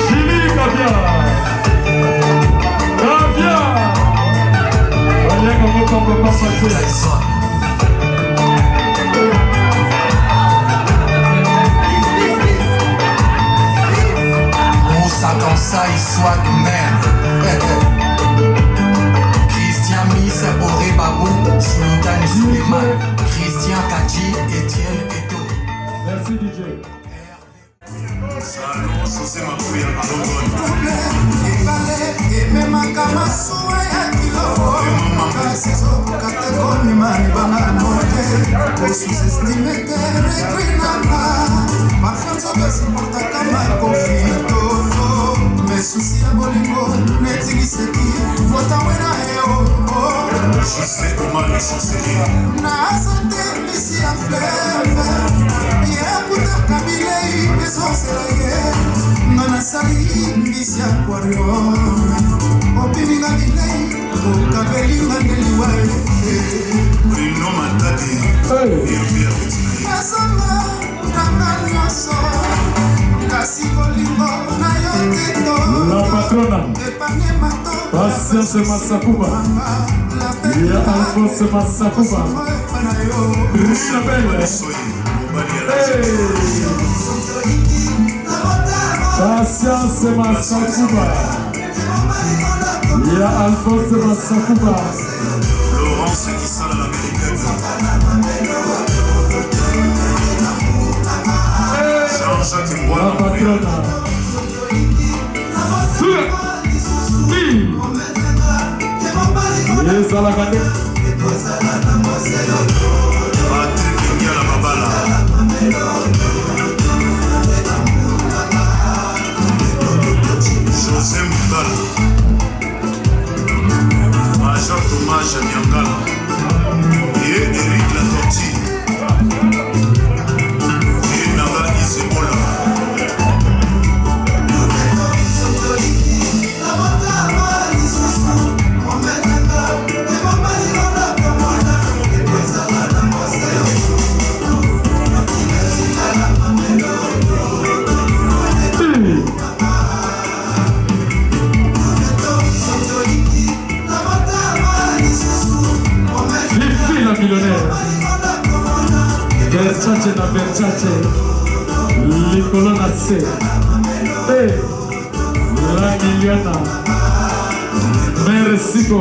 Speaker 21: Chili Kabia. Kabia. On y a comme on peut pas passer.
Speaker 2: Kansai swag man. Christian Miss, Oré Babou, Sultan Suleiman, Christian Kaji, Etienne Eto.
Speaker 21: Merci DJ.
Speaker 2: Mes soucis à bolingo, n'étiliseki, votawena eo. Je sais comment les chanceler. Na santé, ici à fleuve. Y'a puta kabilei, les oncelaye. Nana sali, ici à aquarium. Opininga dilei, o cabelinga neliwae.
Speaker 21: La patrona Patience Massakuba Ya Alphonse Massakuba Isabelle Patience Massakuba Ya Alphonse Massakuba
Speaker 4: Florence qui sale à l'américaine. Jean-Jacques Mboula.
Speaker 21: La patrona Ezalakane
Speaker 4: Patrick Ngiala Mabala. José Mungala. Major Thomas Nyangala. Et Eric Latorti. Et Naga Isebola.
Speaker 21: millionnaire Versace na Versace Nicolo na C La Miliana Mercico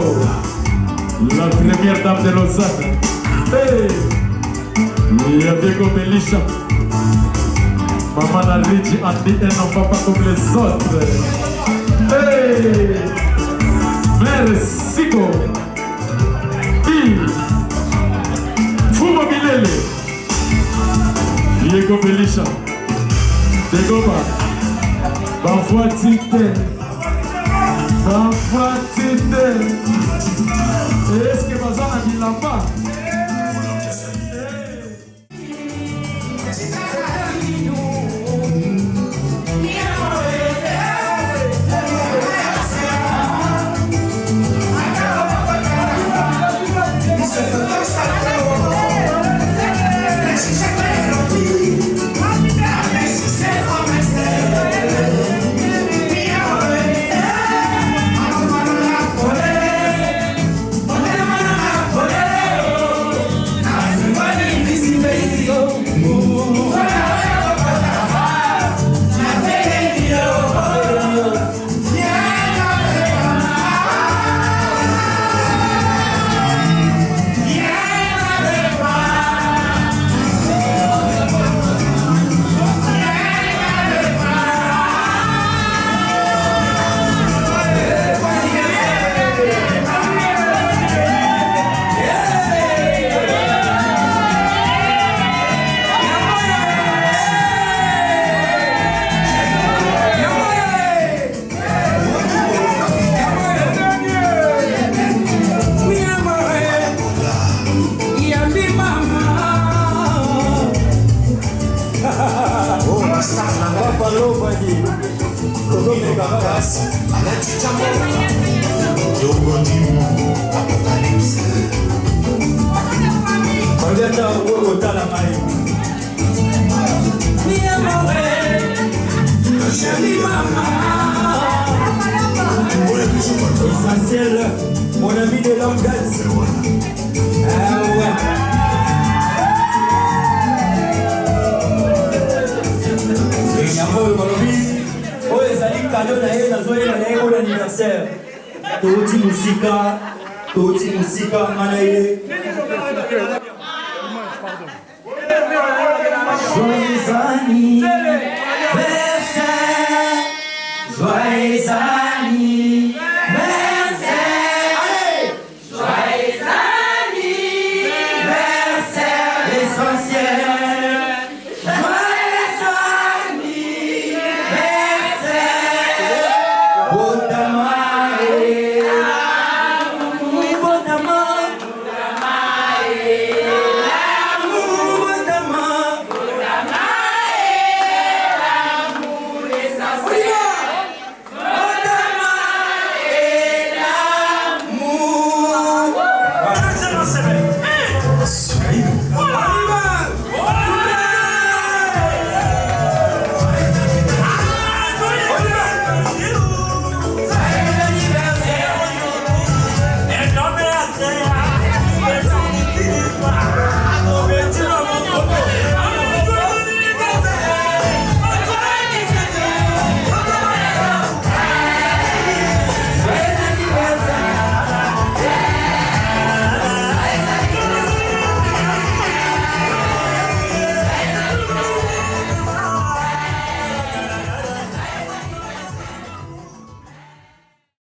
Speaker 21: La première dame de Lausanne Diego Belisha Maman a Ricci Andy et non papa comme les autres Mercico Fumo Milele Diego Belisha Degoba Banfoua Tite Banfoua Tite Est-ce que Bazan a mis là-bas?
Speaker 8: Essentiel, mon ami de longue date. Ah ouais. Oh, les amis, cadeau d'ailleurs, dans un anniversaire. Toti Musika, Manaïe. Joyeux anniversaire, joyeux anniversaire, allez, joyeux anniversaire, l'essentiel, joyeux anniversaire,